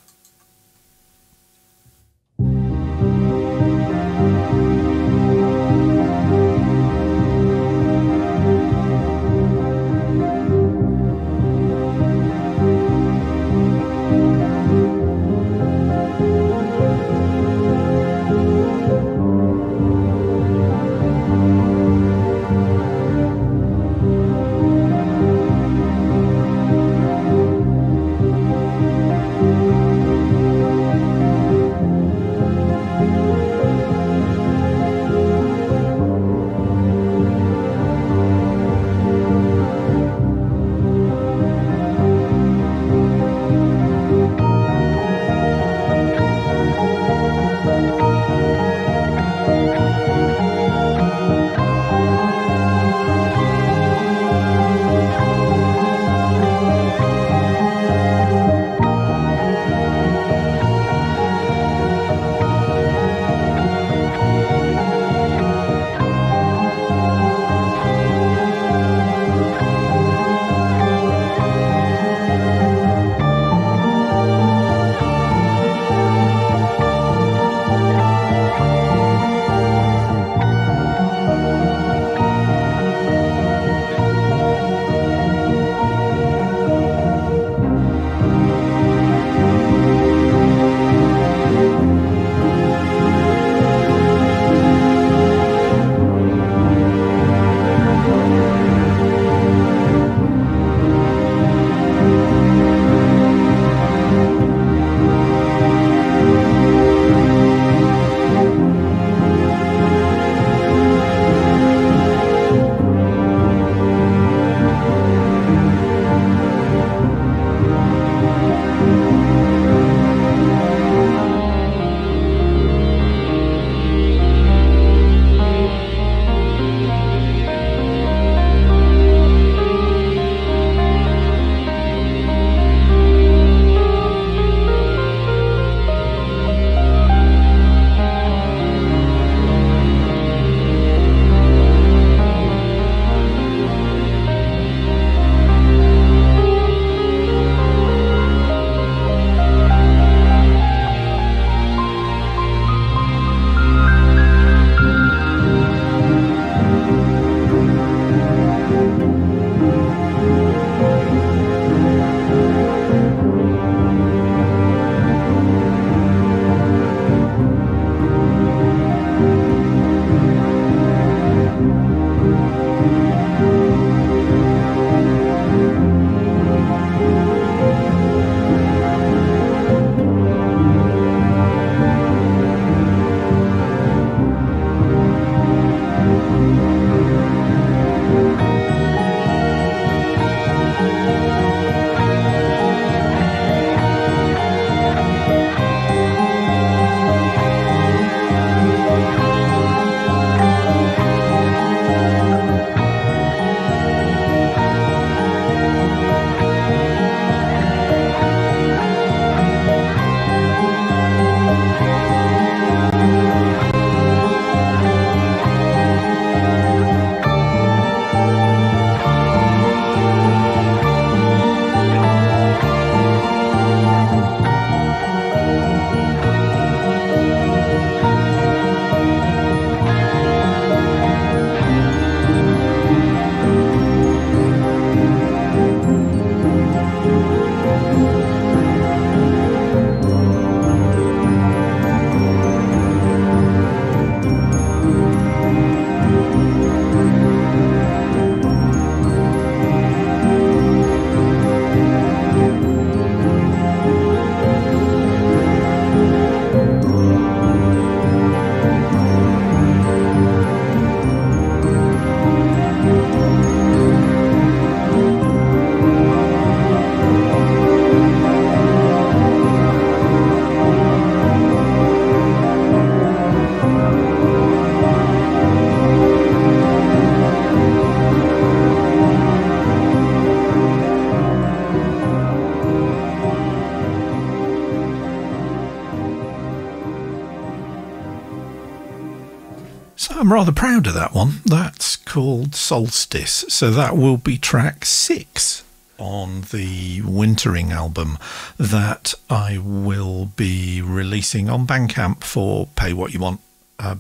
I'm rather proud of that one. That's called Solstice. So that will be track 6 on the Wintering album that I will be releasing on Bandcamp for Pay What You Want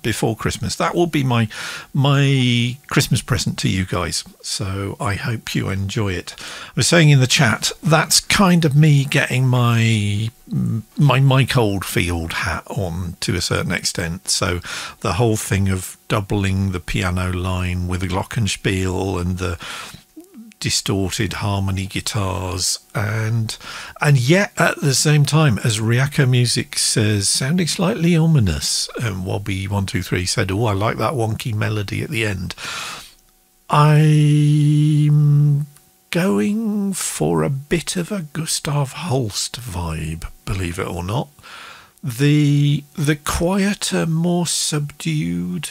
before Christmas. That will be my Christmas present to you guys. So I hope you enjoy it. I was saying in the chat, that's kind of me getting my Mike Oldfield hat on to a certain extent. So the whole thing of doubling the piano line with a glockenspiel and the distorted harmony guitars, and yet at the same time, as Ryako Music says, sounding slightly ominous. And Wobby123 said, oh, I like that wonky melody at the end. I'm going for a bit of a Gustav Holst vibe, believe it or not. The quieter, more subdued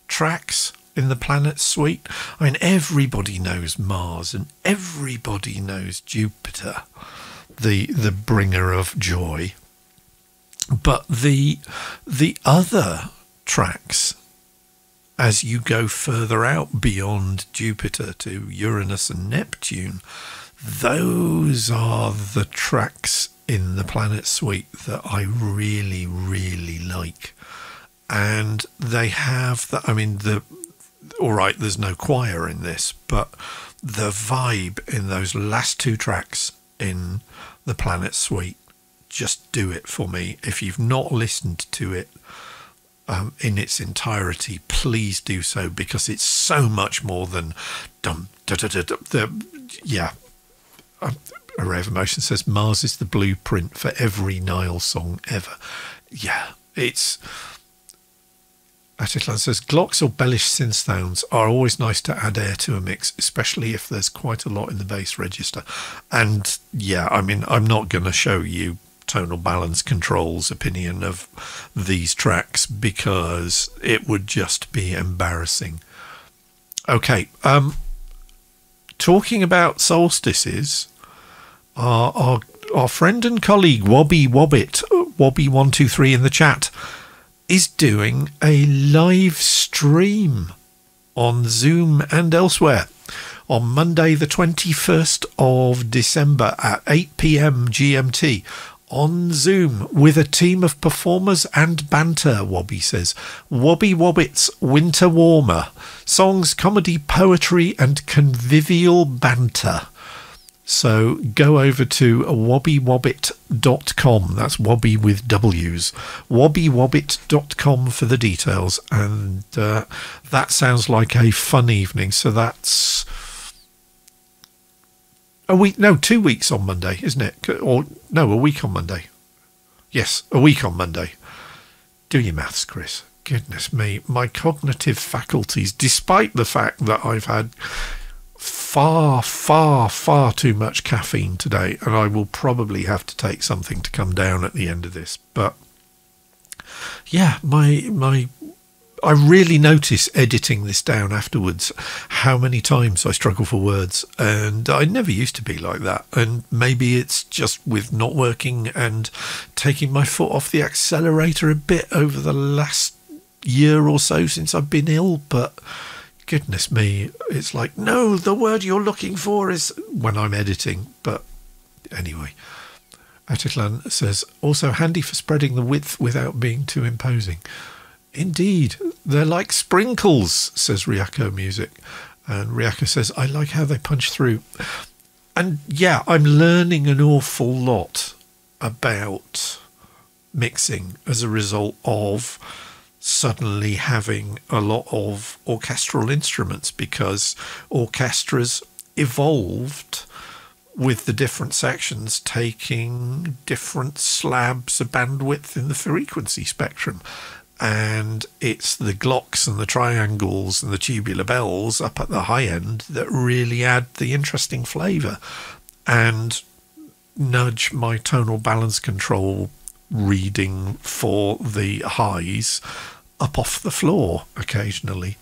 tracks in the Planet Suite. I mean, everybody knows Mars and everybody knows Jupiter, the bringer of joy. But the other tracks, as you go further out beyond Jupiter to Uranus and Neptune, those are the tracks in the Planet Suite that I really, really like. And they have that, I mean, all right, there's no choir in this, but the vibe in those last 2 tracks in the Planet Suite, just do it for me. If you've not listened to it in its entirety, please do so, because it's so much more than dum da da da da. Array of Emotion says Mars is the blueprint for every Nile song ever. Yeah, it's. Atticlan says glocks or bellish synth sounds are always nice to add air to a mix, especially if there's quite a lot in the bass register. And yeah, I mean, I'm not going to show you Tonal Balance Control's opinion of these tracks because it would just be embarrassing. Okay, talking about solstices, our friend and colleague Wobby Wobbit, Wobby123 in the chat, is doing a live stream on Zoom and elsewhere on Monday the 21st of December at 8 p.m. GMT on Zoom with a team of performers and banter, Wobby says. Wobby Wobbit's Winter Warmer. Songs, comedy, poetry and convivial banter. So go over to wobbywobbit.com. That's Wobby with W's. wobbywobbit.com for the details. And that sounds like a fun evening. So that's a week, no, 2 weeks on Monday, isn't it? Or no, a week on Monday. Yes, a week on Monday. Do your maths, Chris. Goodness me, my cognitive faculties, despite the fact that I've had far too much caffeine today, and I will probably have to take something to come down at the end of this. But yeah, I really notice editing this down afterwards how many times I struggle for words, and I never used to be like that. And maybe it's just with not working and taking my foot off the accelerator a bit over the last year or so since I've been ill, but goodness me, it's like, no, the word you're looking for is when I'm editing. But anyway, Atticlan says, also handy for spreading the width without being too imposing. Indeed, they're like sprinkles, says Ryako Music. And Ryako says, I like how they punch through. And yeah, I'm learning an awful lot about mixing as a result of suddenly having a lot of orchestral instruments, because orchestras evolved with the different sections taking different slabs of bandwidth in the frequency spectrum. And it's the glocks and the triangles and the tubular bells up at the high end that really add the interesting flavour and nudge my tonal balance control reading for the highs up off the floor occasionally.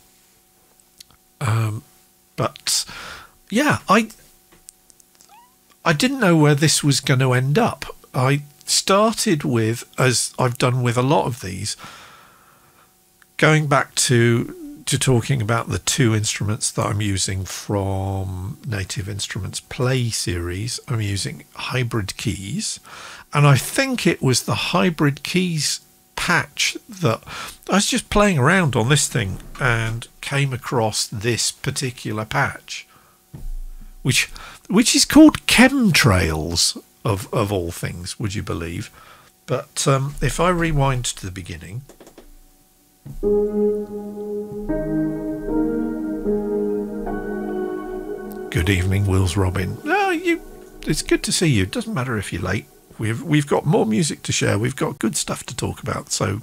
But yeah, I didn't know where this was going to end up. I started with, as I've done with a lot of these, going back to to talking about the two instruments that I'm using from Native Instruments Play series. I'm using hybrid keys, and I think it was the hybrid keys patch that I was just playing around on this thing and came across this particular patch, which is called chemtrails of all things, would you believe? But if I rewind to the beginning. Good evening, Wills Robin. No, it's good to see you. It doesn't matter if you're late. We've got more music to share. We've got good stuff to talk about. So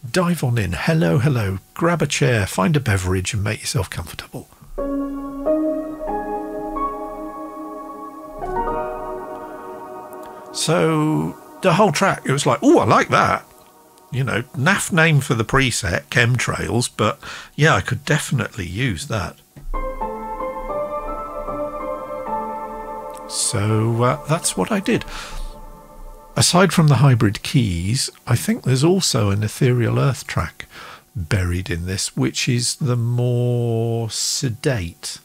dive on in. Hello, hello. Grab a chair, find a beverage, and make yourself comfortable. So the whole track, it was like, oh, I like that. You know, naff name for the preset, chemtrails, but yeah, I could definitely use that. So that's what I did. Aside from the hybrid keys, I think there's also an Ethereal Earth track buried in this, which is the more sedate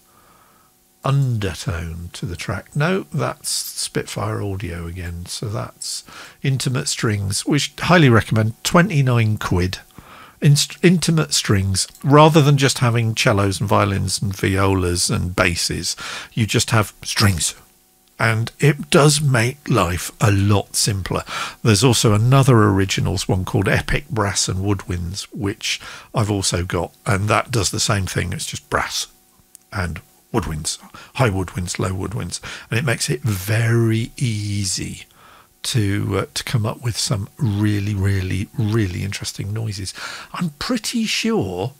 undertone to the track. No, that's Spitfire Audio again. So that's Intimate Strings, which I highly recommend. 29 quid. Intimate strings, rather than just having cellos and violins and violas and basses, you just have strings. And it does make life a lot simpler. There's also another originals one called Epic Brass and Woodwinds, which I've also got, and that does the same thing. It's just brass and woodwinds, high woodwinds, low woodwinds, and it makes it very easy to come up with some really, really, really interesting noises. I'm pretty sure,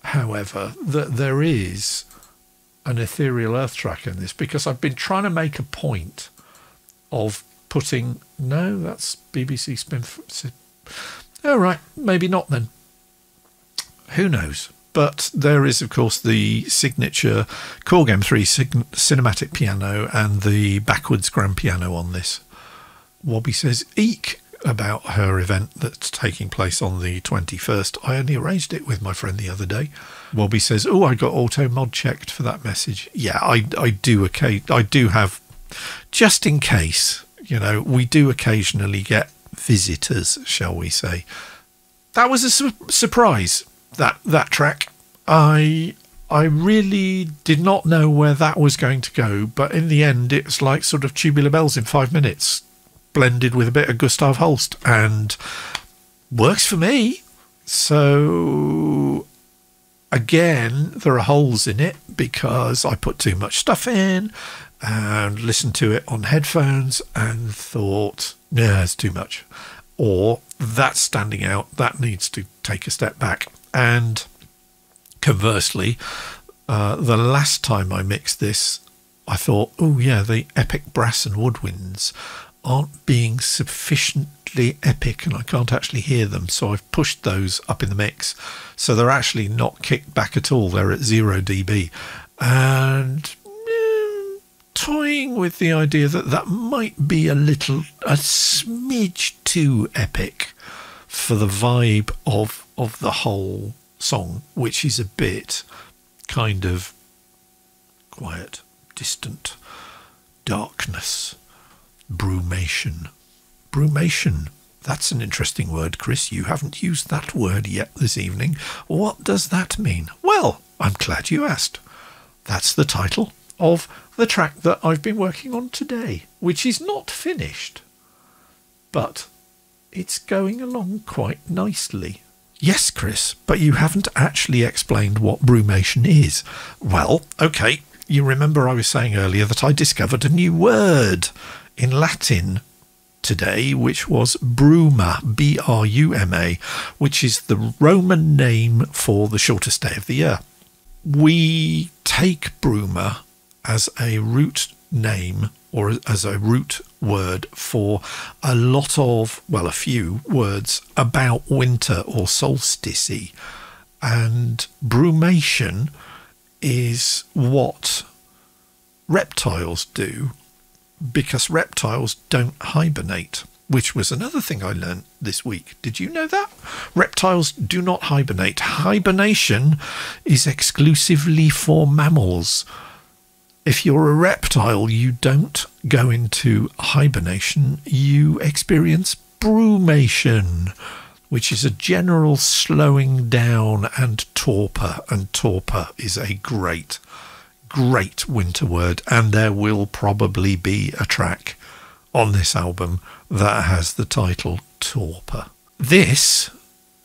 however, that there is an Ethereal Earth track in this, because I've been trying to make a point of putting... No, that's BBC Spin... Oh, right, maybe not then. Who knows? But there is, of course, the signature Korg M3 cinematic piano and the backwards grand piano on this. Wobby says, eek, about her event that's taking place on the 21st. I only arranged it with my friend the other day. Wobby says, oh, I got auto mod checked for that message. Yeah, I do have, just in case, you know, we do occasionally get visitors, shall we say. That was a surprise, that track. I really did not know where that was going to go, but in the end, it's like sort of Tubular Bells in 5 minutes, blended with a bit of Gustav Holst, and works for me. So again, there are holes in it because I put too much stuff in and listened to it on headphones and thought, yeah, it's too much, or that's standing out, that needs to take a step back. And conversely, the last time I mixed this, I thought, oh yeah, the Epic Brass and Woodwinds aren't being sufficiently epic and I can't actually hear them, so I've pushed those up in the mix, so they're actually not kicked back at all. They're at 0 dB, and toying with the idea that that might be a smidge too epic for the vibe of the whole song, which is a bit kind of quiet, distant, darkness. Brewmation. Brewmation. That's an interesting word, Chris. You haven't used that word yet this evening. What does that mean? Well, I'm glad you asked. That's the title of the track that I've been working on today, which is not finished, but it's going along quite nicely. Yes, Chris, but you haven't actually explained what brewmation is. Well, okay, you remember I was saying earlier that I discovered a new word in Latin today, which was bruma, B-R-U-M-A, which is the Roman name for the shortest day of the year. We take bruma as a root name, or as a root word for a lot of, well, a few words about winter or solstice. And brewmation is what reptiles do, because reptiles don't hibernate. which was another thing I learned this week. Did you know that? Reptiles do not hibernate. Hibernation is exclusively for mammals. If you're a reptile, you don't go into hibernation. You experience brewmation, which is a general slowing down and torpor. And torpor is a great winter word. And there will probably be a track on this album that has the title Torpor. This,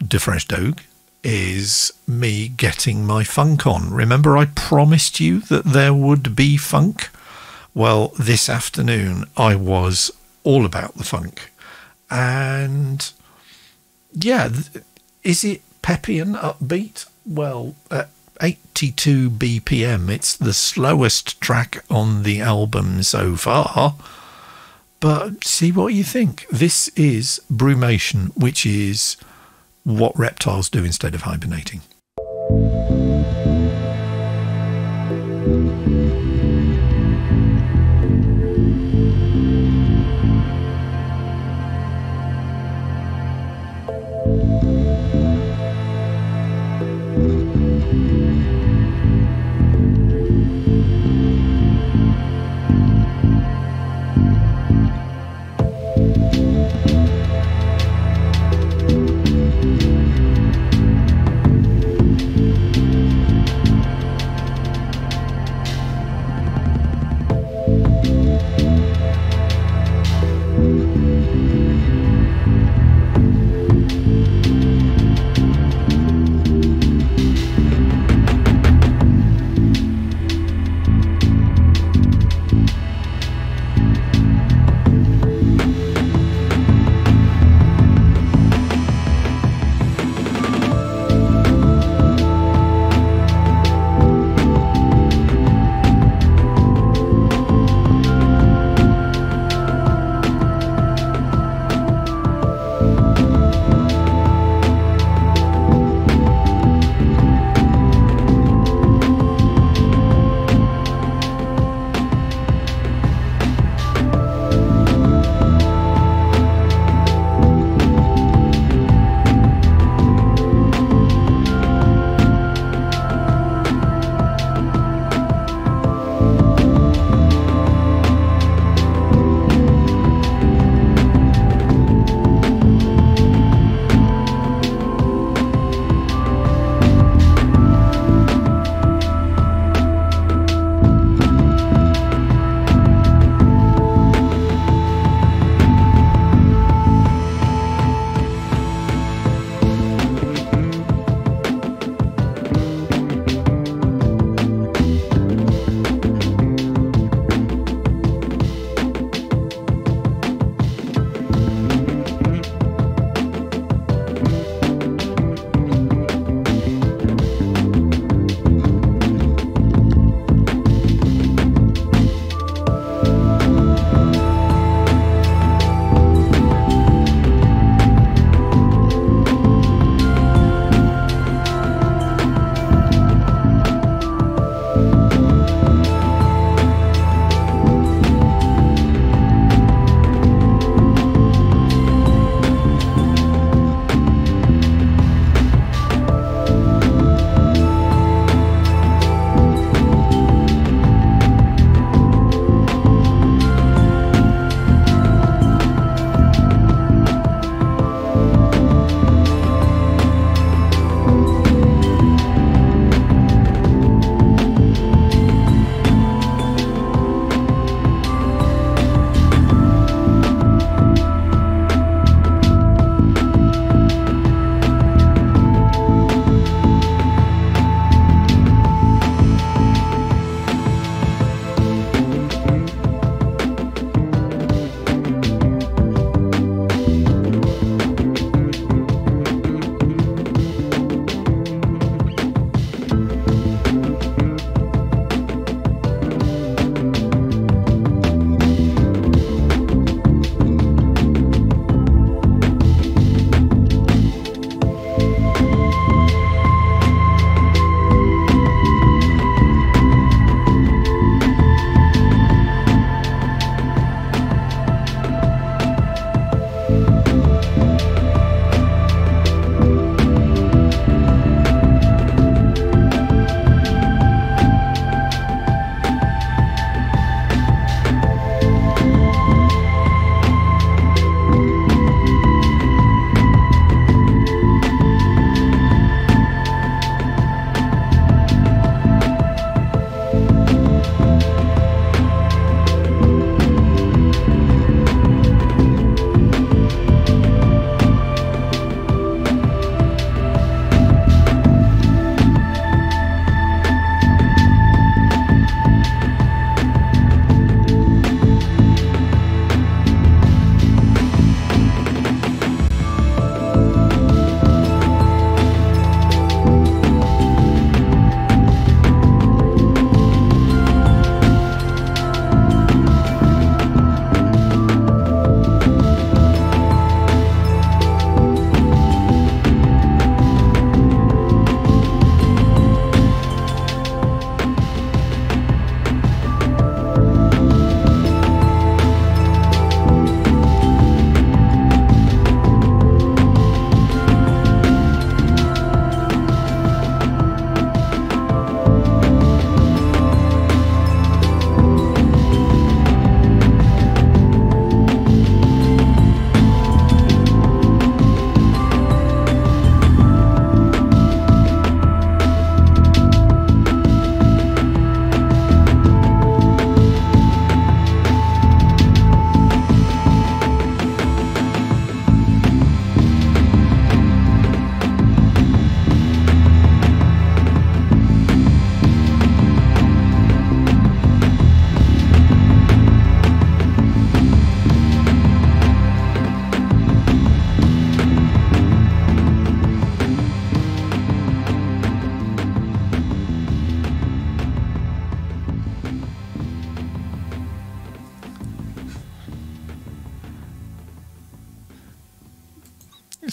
De Fresh Dogue, is me getting my funk on. Remember I promised you that there would be funk? Well, this afternoon I was all about the funk. And yeah, is it peppy and upbeat? Well, at 82 BPM, it's the slowest track on the album so far. But see what you think. This is Brewmation, which is what reptiles do instead of hibernating.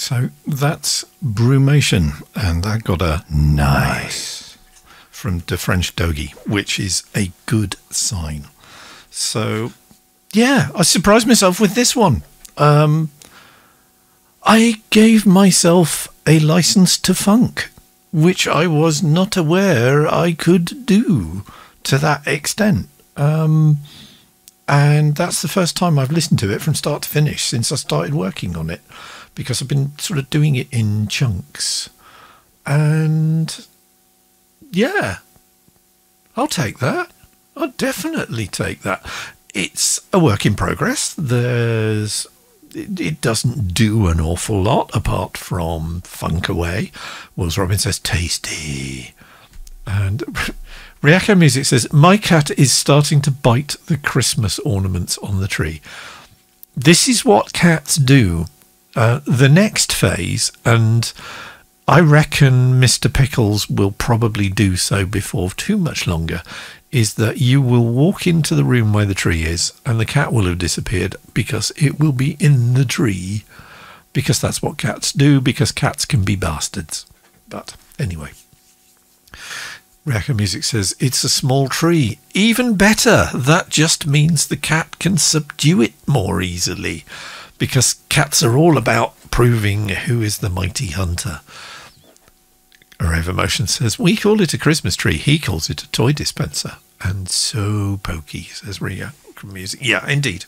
So that's Brewmation, and that got a nice from the French Doggy, which is a good sign. So, yeah, I surprised myself with this one. I gave myself a license to funk, which I was not aware I could do to that extent. And that's the first time I've listened to it from start to finish since I started working on it, because I've been sort of doing it in chunks. And yeah, I'll take that. I'll definitely take that. It's a work in progress. It doesn't do an awful lot apart from funk away. Wills Robin says tasty. And Ryako Music says, my cat is starting to bite the Christmas ornaments on the tree. This is what cats do. The next phase, and I reckon Mr. Pickles will probably do so before too much longer, is that you will walk into the room where the tree is and the cat will have disappeared because it will be in the tree, because that's what cats do, because cats can be bastards. But anyway, Reactor Music says, it's a small tree. Even better. That just means the cat can subdue it more easily, because cats are all about proving who is the mighty hunter. Rave Emotion says, we call it a Christmas tree. He calls it a toy dispenser. And so pokey, says Ria Music. Yeah, indeed.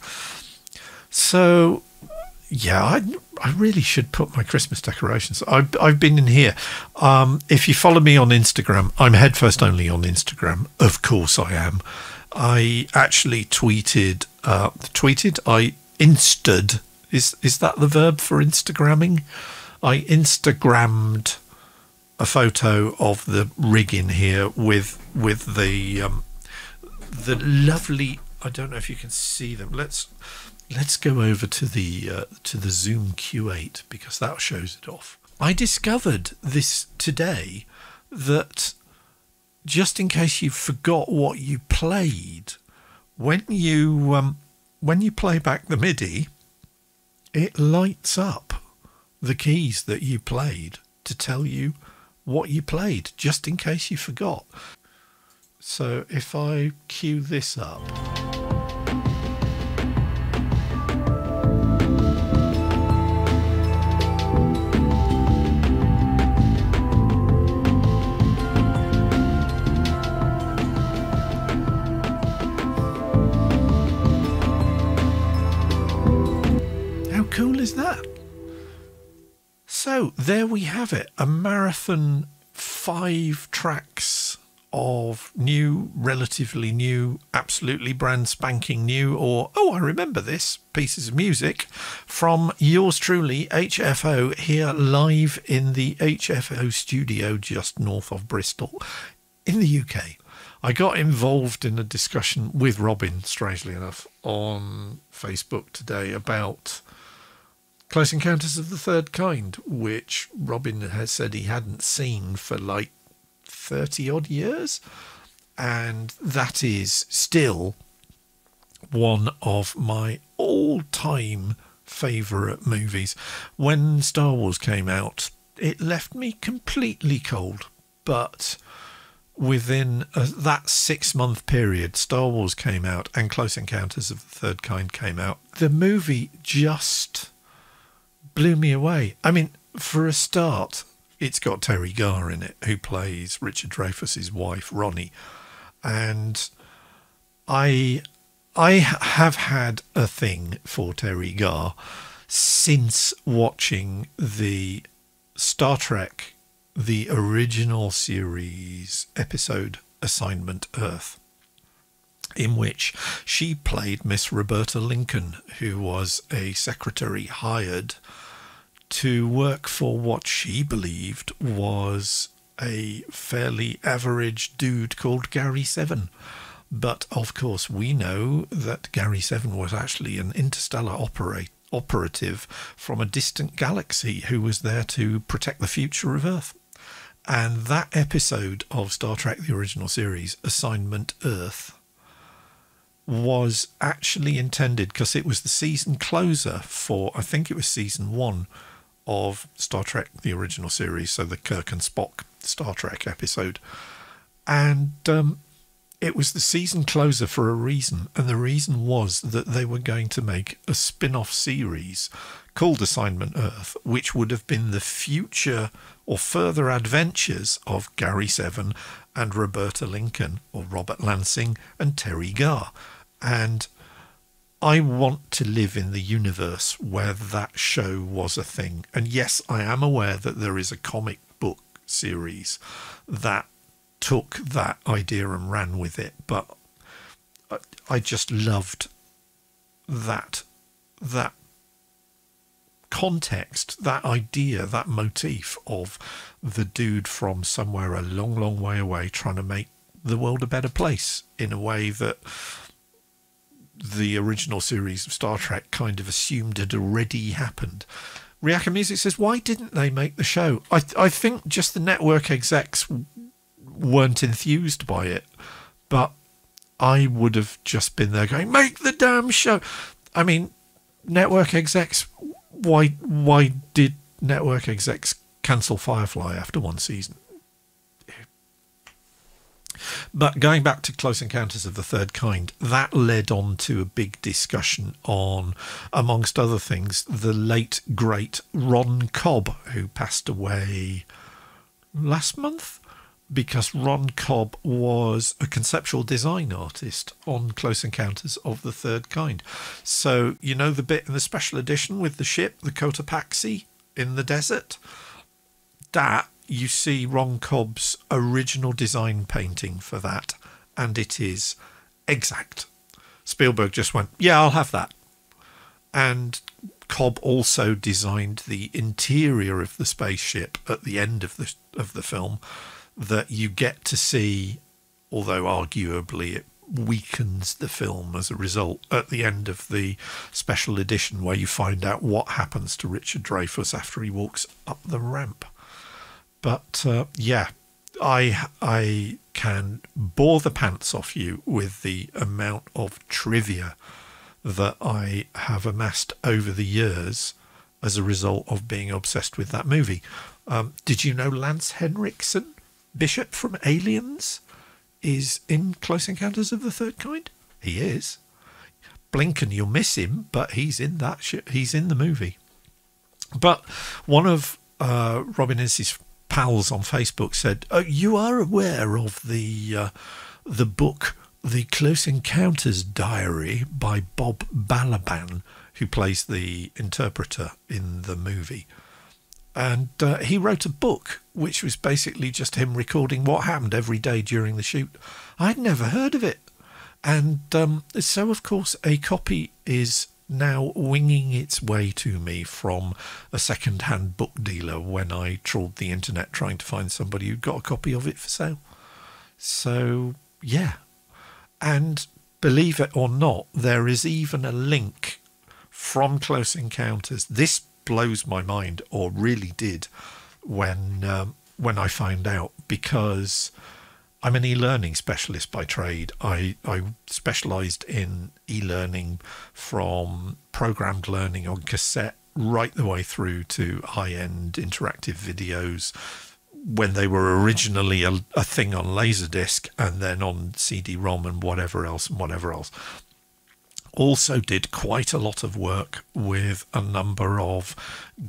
So, yeah, I really should put my Christmas decorations. I've been in here. If you follow me on Instagram, I'm headfirst only on Instagram. Of course I am. I actually tweeted. I insta'd. Is that the verb for Instagramming? I Instagrammed a photo of the rig in here with the lovely, I don't know if you can see them. Let's go over to the Zoom Q8, because that shows it off. I discovered this today, that just in case you forgot what you played, when you play back the MIDI, it lights up the keys that you played to tell you what you played, just in case you forgot. So if I cue this up, how cool is that? So there we have it, a marathon, 5 tracks of new, relatively new, absolutely brand spanking new, or, oh, I remember this, pieces of music from yours truly, HFO, here live in the HFO studio just north of Bristol in the UK. I got involved in a discussion with Robin, strangely enough, on Facebook today about Close Encounters of the Third Kind, which Robin has said he hadn't seen for like 30 odd years, and that is still one of my all-time favourite movies. When Star Wars came out, it left me completely cold, but within that 6-month period, Star Wars came out and Close Encounters of the Third Kind came out. The movie just blew me away. I mean, for a start, it's got Terry Garr in it, who plays Richard Dreyfuss's wife, Ronnie. And I have had a thing for Terry Garr since watching the Star Trek, the original series episode Assignment Earth, in which she played Miss Roberta Lincoln, who was a secretary hired to work for what she believed was a fairly average dude called Gary Seven. But of course we know that Gary Seven was actually an interstellar operative from a distant galaxy who was there to protect the future of Earth. And that episode of Star Trek, the original series, Assignment Earth, was actually intended, because it was the season closer for, I think it was season 1 of Star Trek, the original series, so the Kirk and Spock Star Trek episode. And it was the season closer for a reason, and the reason was that they were going to make a spin-off series called Assignment Earth, which would have been the future or further adventures of Gary Seven and Roberta Lincoln, or Robert Lansing and Terry Garr. And I want to live in the universe where that show was a thing. And yes, I am aware that there is a comic book series that took that idea and ran with it, but I just loved that context, that idea, that motif of the dude from somewhere a long, long way away trying to make the world a better place in a way that the original series of Star Trek kind of assumed had already happened. Riaka Music says, why didn't they make the show? I think just the network execs weren't enthused by it, but I would have just been there going, make the damn show. I mean, network execs, why did network execs cancel Firefly after one season? But going back to Close Encounters of the Third Kind, that led on to a big discussion on, amongst other things, the late great Ron Cobb, who passed away last month, because Ron Cobb was a conceptual design artist on Close Encounters of the Third Kind. So, you know the bit in the special edition with the ship, the Cotopaxi, in the desert? That, you see Ron Cobb's original design painting for that, and it is exact. Spielberg just went, yeah, I'll have that. And Cobb also designed the interior of the spaceship at the end of the film, that you get to see, although arguably it weakens the film as a result, at the end of the special edition, where you find out what happens to Richard Dreyfuss after he walks up the ramp. But yeah, I can bore the pants off you with the amount of trivia that I have amassed over the years as a result of being obsessed with that movie. Did you know Lance Henriksen, Bishop from Aliens, is in Close Encounters of the Third Kind? He is. Blink and you'll miss him, but he's in that he's in the movie. But one of Robin Ince's pals on Facebook said, oh, you are aware of the book The Close Encounters Diary by Bob Balaban, who plays the interpreter in the movie. And he wrote a book which was basically just him recording what happened every day during the shoot. I'd never heard of it. And so, of course, a copy is now winging its way to me from a second-hand book dealer when I trawled the internet trying to find somebody who got a copy of it for sale. So, yeah. And believe it or not, there is even a link from Close Encounters. This blows my mind, or really did, when I found out, because I'm an e-learning specialist by trade. I specialised in e-learning from programmed learning on cassette right the way through to high-end interactive videos when they were originally a thing on Laserdisc and then on CD-ROM and whatever else. Also did quite a lot of work with a number of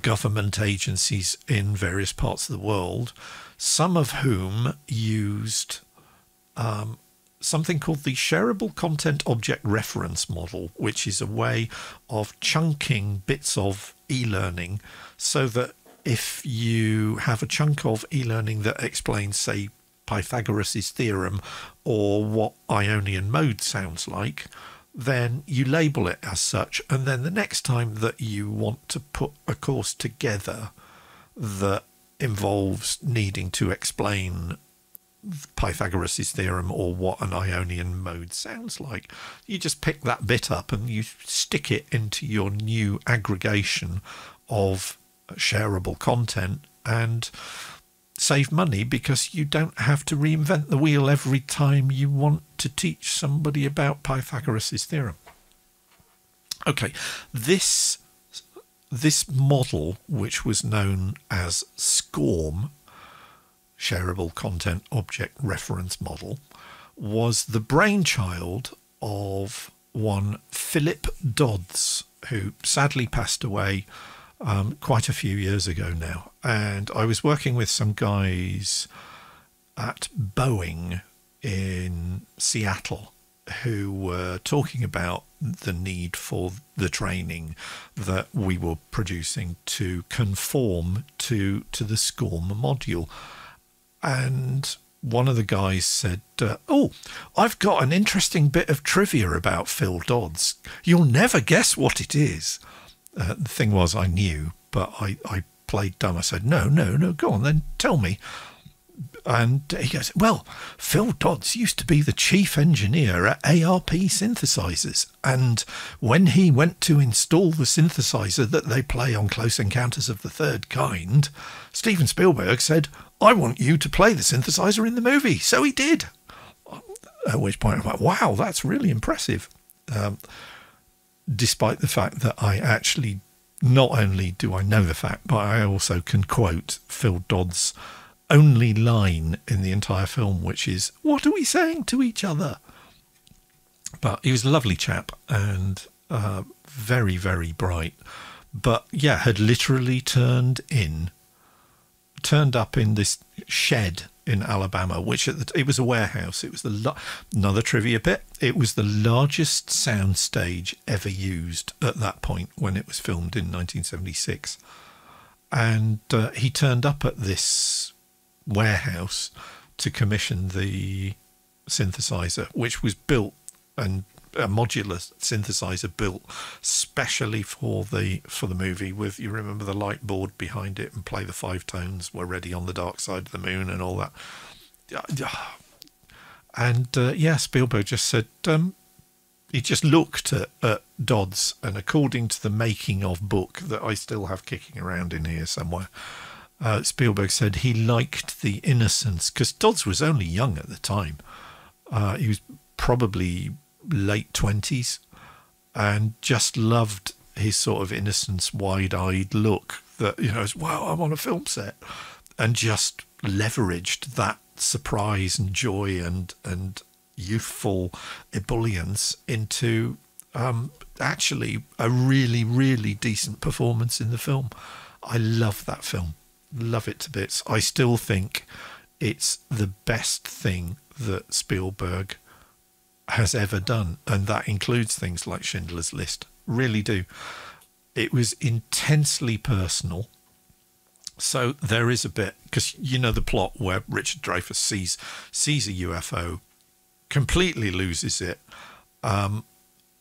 government agencies in various parts of the world, some of whom used something called the Shareable Content Object Reference Model, which is a way of chunking bits of e-learning so that if you have a chunk of e-learning that explains, say, Pythagoras' theorem or what Ionian mode sounds like, then you label it as such, and then the next time that you want to put a course together that involves needing to explain Pythagoras' theorem or what an Ionian mode sounds like, you just pick that bit up and you stick it into your new aggregation of shareable content and save money, because you don't have to reinvent the wheel every time you want to teach somebody about Pythagoras' theorem. Okay, this this model, which was known as SCORM, Shareable Content Object Reference Model, was the brainchild of one Philip Dodds, who sadly passed away quite a few years ago now. And I was working with some guys at Boeing in Seattle who were talking about the need for the training that we were producing to conform to the SCORM module. And one of the guys said, oh, I've got an interesting bit of trivia about Phil Dodds. You'll never guess what it is. The thing was, I knew, but I played dumb. I said, no, go on then, tell me. And he goes, well, Phil Dodds used to be the chief engineer at ARP synthesizers. And when he went to install the synthesizer that they play on Close Encounters of the Third Kind, Steven Spielberg said, I want you to play the synthesizer in the movie. So he did. At which point I'm like, wow, that's really impressive. Despite the fact that I actually, not only do I know the fact, but I also can quote Phil Dodds' only line in the entire film, which is, what are we saying to each other? But he was a lovely chap and very, very bright. But yeah, had literally turned up in this shed in Alabama, which it was a warehouse. It was another trivia bit. It was the largest sound stage ever used at that point when it was filmed in 1976. And he turned up at this warehouse to commission the synthesizer, which was built, and a modular synthesizer built specially for the movie, with, you remember, the light board behind it and Play the Five Tones, We're Ready on the Dark Side of the Moon and all that. And yeah, Spielberg just said, he just looked at Dodds, and according to the making of book that I still have kicking around in here somewhere, Spielberg said he liked the innocence, because Dodds was only young at the time. He was probably late 20s, and just loved his sort of innocence, wide-eyed look that, you know, wow, I'm on a film set, and just leveraged that surprise and joy and youthful ebullience into actually a really, really decent performance in the film. I love that film. Love it to bits. I still think it's the best thing that Spielberg has ever done, and that includes things like Schindler's List. Really do. It was intensely personal. So there is a bit, because you know the plot where Richard Dreyfuss sees a UFO, completely loses it,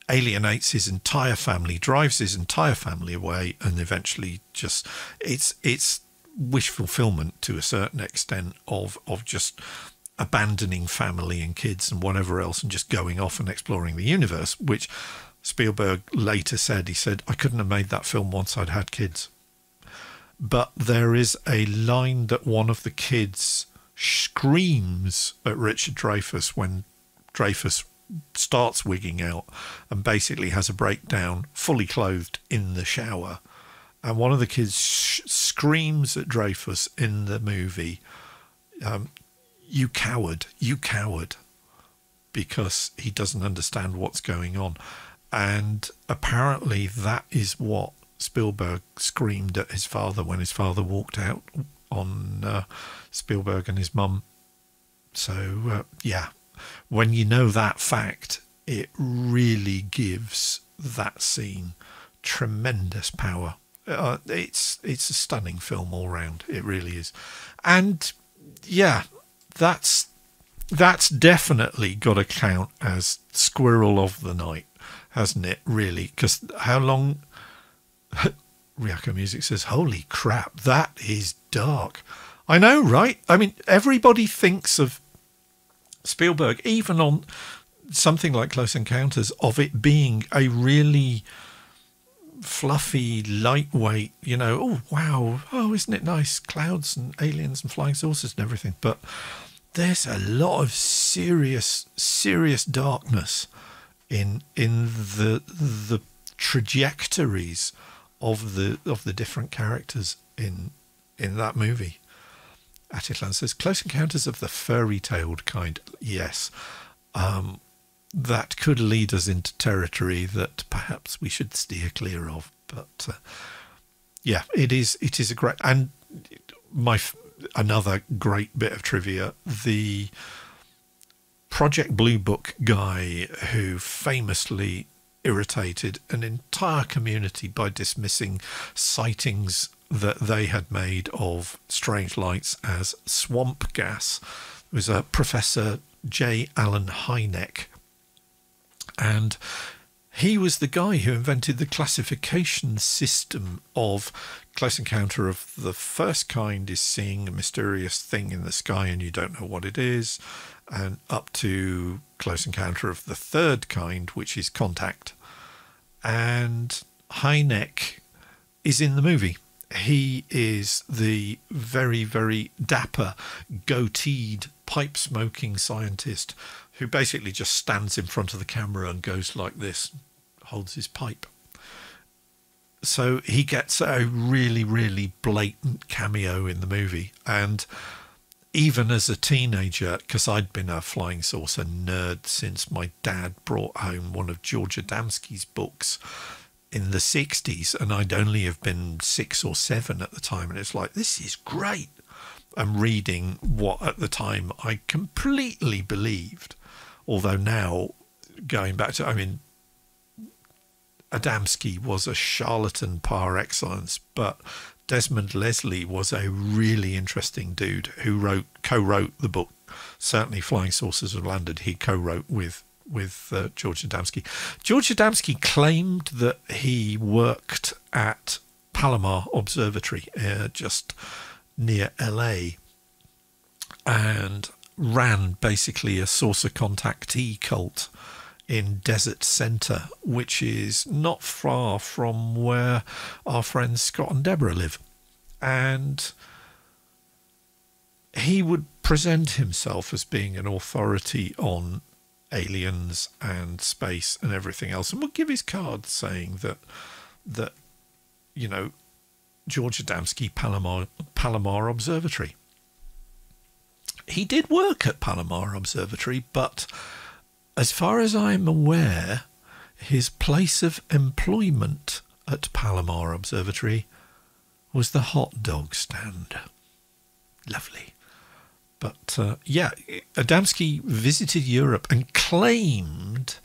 alienates his entire family, drives his entire family away, and eventually just it's wish fulfillment to a certain extent of just abandoning family and kids and whatever else and just going off and exploring the universe, which Spielberg later said, he said, I couldn't have made that film once I'd had kids. But there is a line that one of the kids screams at Richard Dreyfuss when Dreyfuss starts wigging out and basically has a breakdown fully clothed in the shower. And one of the kids screams at Dreyfuss in the movie, you coward, because he doesn't understand what's going on. And apparently that is what Spielberg screamed at his father when his father walked out on Spielberg and his mum. So, yeah, when you know that fact, it really gives that scene tremendous power. It's a stunning film all round. It really is. And yeah, that's definitely got to count as Squirrel of the Night, hasn't it, really? Because how long... Ryako Music says, holy crap, that is dark. I know, right? I mean, everybody thinks of Spielberg, even on something like Close Encounters, of it being a really fluffy, lightweight, you know, oh, wow, oh, isn't it nice? Clouds and aliens and flying saucers and everything. But there's a lot of serious darkness in the trajectories of the different characters in that movie. Atitlan says, Close Encounters of the Furry-tailed kind. Yes. That could lead us into territory that perhaps we should steer clear of. But yeah, it is a great, and another great bit of trivia, the Project Blue Book guy who famously irritated an entire community by dismissing sightings that they had made of strange lights as swamp gas was a Professor J. Allen Hynek, and he was the guy who invented the classification system of Close Encounter of the First Kind is seeing a mysterious thing in the sky and you don't know what it is, and up to Close Encounter of the Third Kind, which is Contact. And Hynek is in the movie. He is the very, very dapper, goateed, pipe-smoking scientist who basically just stands in front of the camera and goes like this, holds his pipe. So he gets a really, really blatant cameo in the movie. And even as a teenager, because I'd been a flying saucer nerd since my dad brought home one of George Adamski's books in the 60s, and I'd only have been 6 or 7 at the time, and it's like, this is great. I'm reading what at the time I completely believed, although now going back to, I mean, Adamski was a charlatan par excellence, but Desmond Leslie was a really interesting dude who co-wrote the book. Certainly Flying Saucers Have Landed, he co-wrote with George Adamski. George Adamski claimed that he worked at Palomar Observatory just near LA and ran basically a saucer contactee cult in Desert Center, which is not far from where our friends Scott and Deborah live. And he would present himself as being an authority on aliens and space and everything else, and would give his card saying that you know, George Adamski, Palomar Observatory. He did work at Palomar Observatory, but as far as I'm aware, his place of employment at Palomar Observatory was the hot dog stand. Lovely. But yeah, Adamski visited Europe and claimed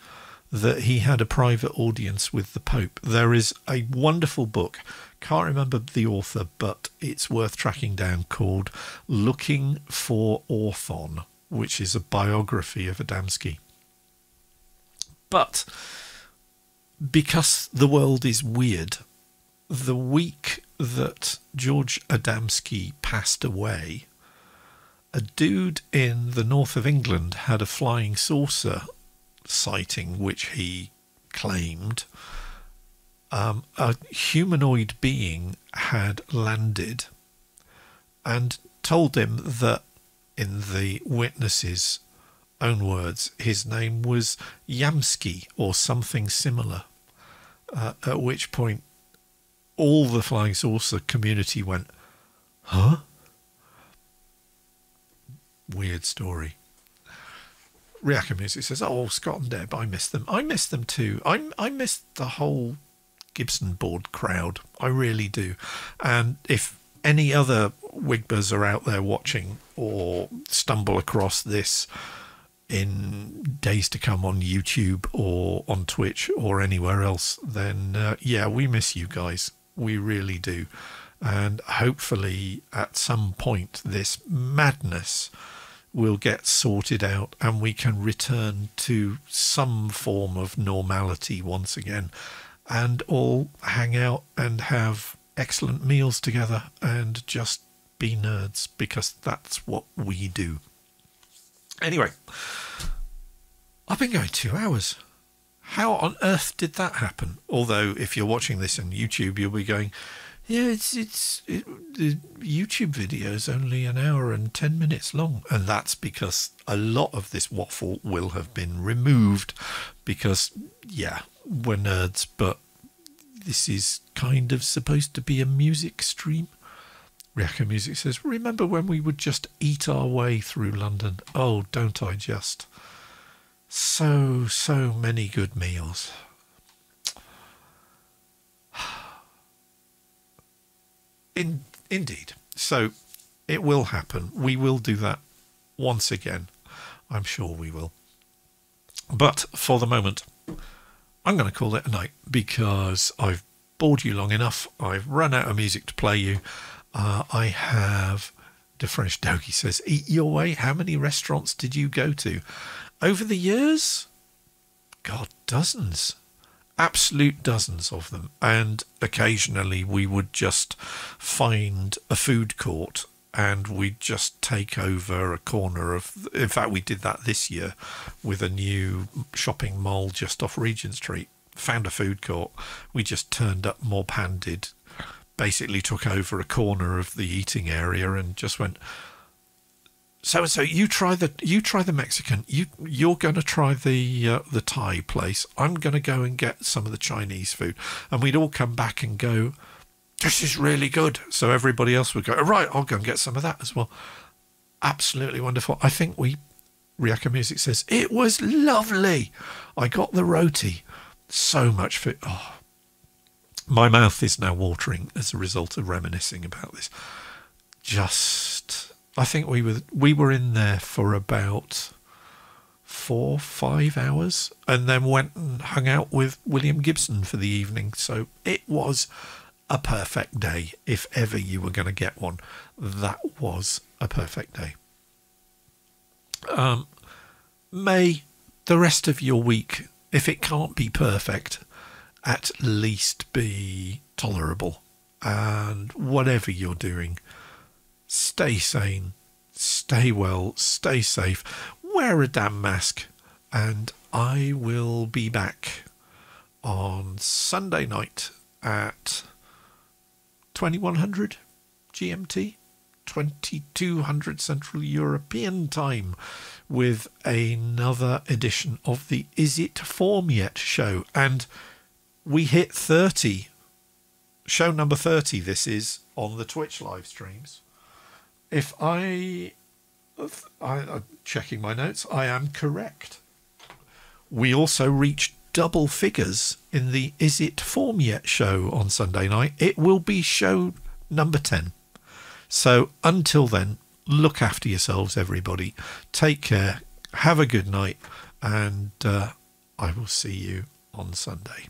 that he had a private audience with the Pope. There is a wonderful book, can't remember the author, but it's worth tracking down, called Looking for Orthon, which is a biography of Adamski. But because the world is weird, the week that George Adamski passed away, a dude in the north of England had a flying saucer sighting, which he claimed a humanoid being had landed, and told him that, in the witness's own words, his name was Yamski or something similar, at which point all the flying saucer community went, huh? Weird story. Riaka Music says, oh, Scott and Deb, I miss them. I miss them too. I miss the whole Gibson board crowd. I really do. And if any other Wigbers are out there watching or stumble across this in days to come on YouTube or on Twitch or anywhere else, then yeah, we miss you guys. We really do. And hopefully at some point this madness will get sorted out and we can return to some form of normality once again and all hang out and have excellent meals together and just be nerds, because that's what we do. Anyway, I've been going 2 hours. How on earth did that happen? Although if you're watching this on YouTube, you'll be going, yeah, the YouTube video is only 1 hour and 10 minutes long. And that's because a lot of this waffle will have been removed because, yeah, we're nerds, but this is kind of supposed to be a music stream. Riaka Music says, remember when we would just eat our way through London? Oh, don't I just? So many good meals. Indeed. So it will happen. We will do that once again. I'm sure we will. But for the moment, I'm going to call it a night because I've bored you long enough. I've run out of music to play you. I have... The French Doggy says, eat your way. How many restaurants did you go to? Over the years? God, dozens. Absolute dozens of them. And occasionally we would just find a food court and we'd just take over a corner of... In fact, we did that this year with a new shopping mall just off Regent Street. Found a food court. We just turned up mob-handed, basically took over a corner of the eating area and just went, so you try the Mexican, you're going to try the Thai place, I'm going to go and get some of the Chinese food, and we'd all come back and go, this is really good. So everybody else would go, right, I'll go and get some of that as well. Absolutely wonderful. I think Riaka Music says, it was lovely. I got the roti. So much food. Oh, my mouth is now watering as a result of reminiscing about this. I think we were in there for about 4-5 hours and then went and hung out with William Gibson for the evening. So it was a perfect day. If ever you were going to get one, that was a perfect day. May the rest of your week, if it can't be perfect, at least be tolerable. And whatever you're doing, stay sane, stay well, stay safe, wear a damn mask, and I will be back on Sunday night at 2100 GMT, 2200 Central European Time, with another edition of the Is It Form Yet show. And we hit 30. Show number 30 this is on the Twitch live streams. If I'm checking my notes, I am correct. We also reached double figures in the Is It Form Yet show on Sunday night. It will be show number 10. So until then, look after yourselves, everybody. Take care. Have a good night. And I will see you on Sunday.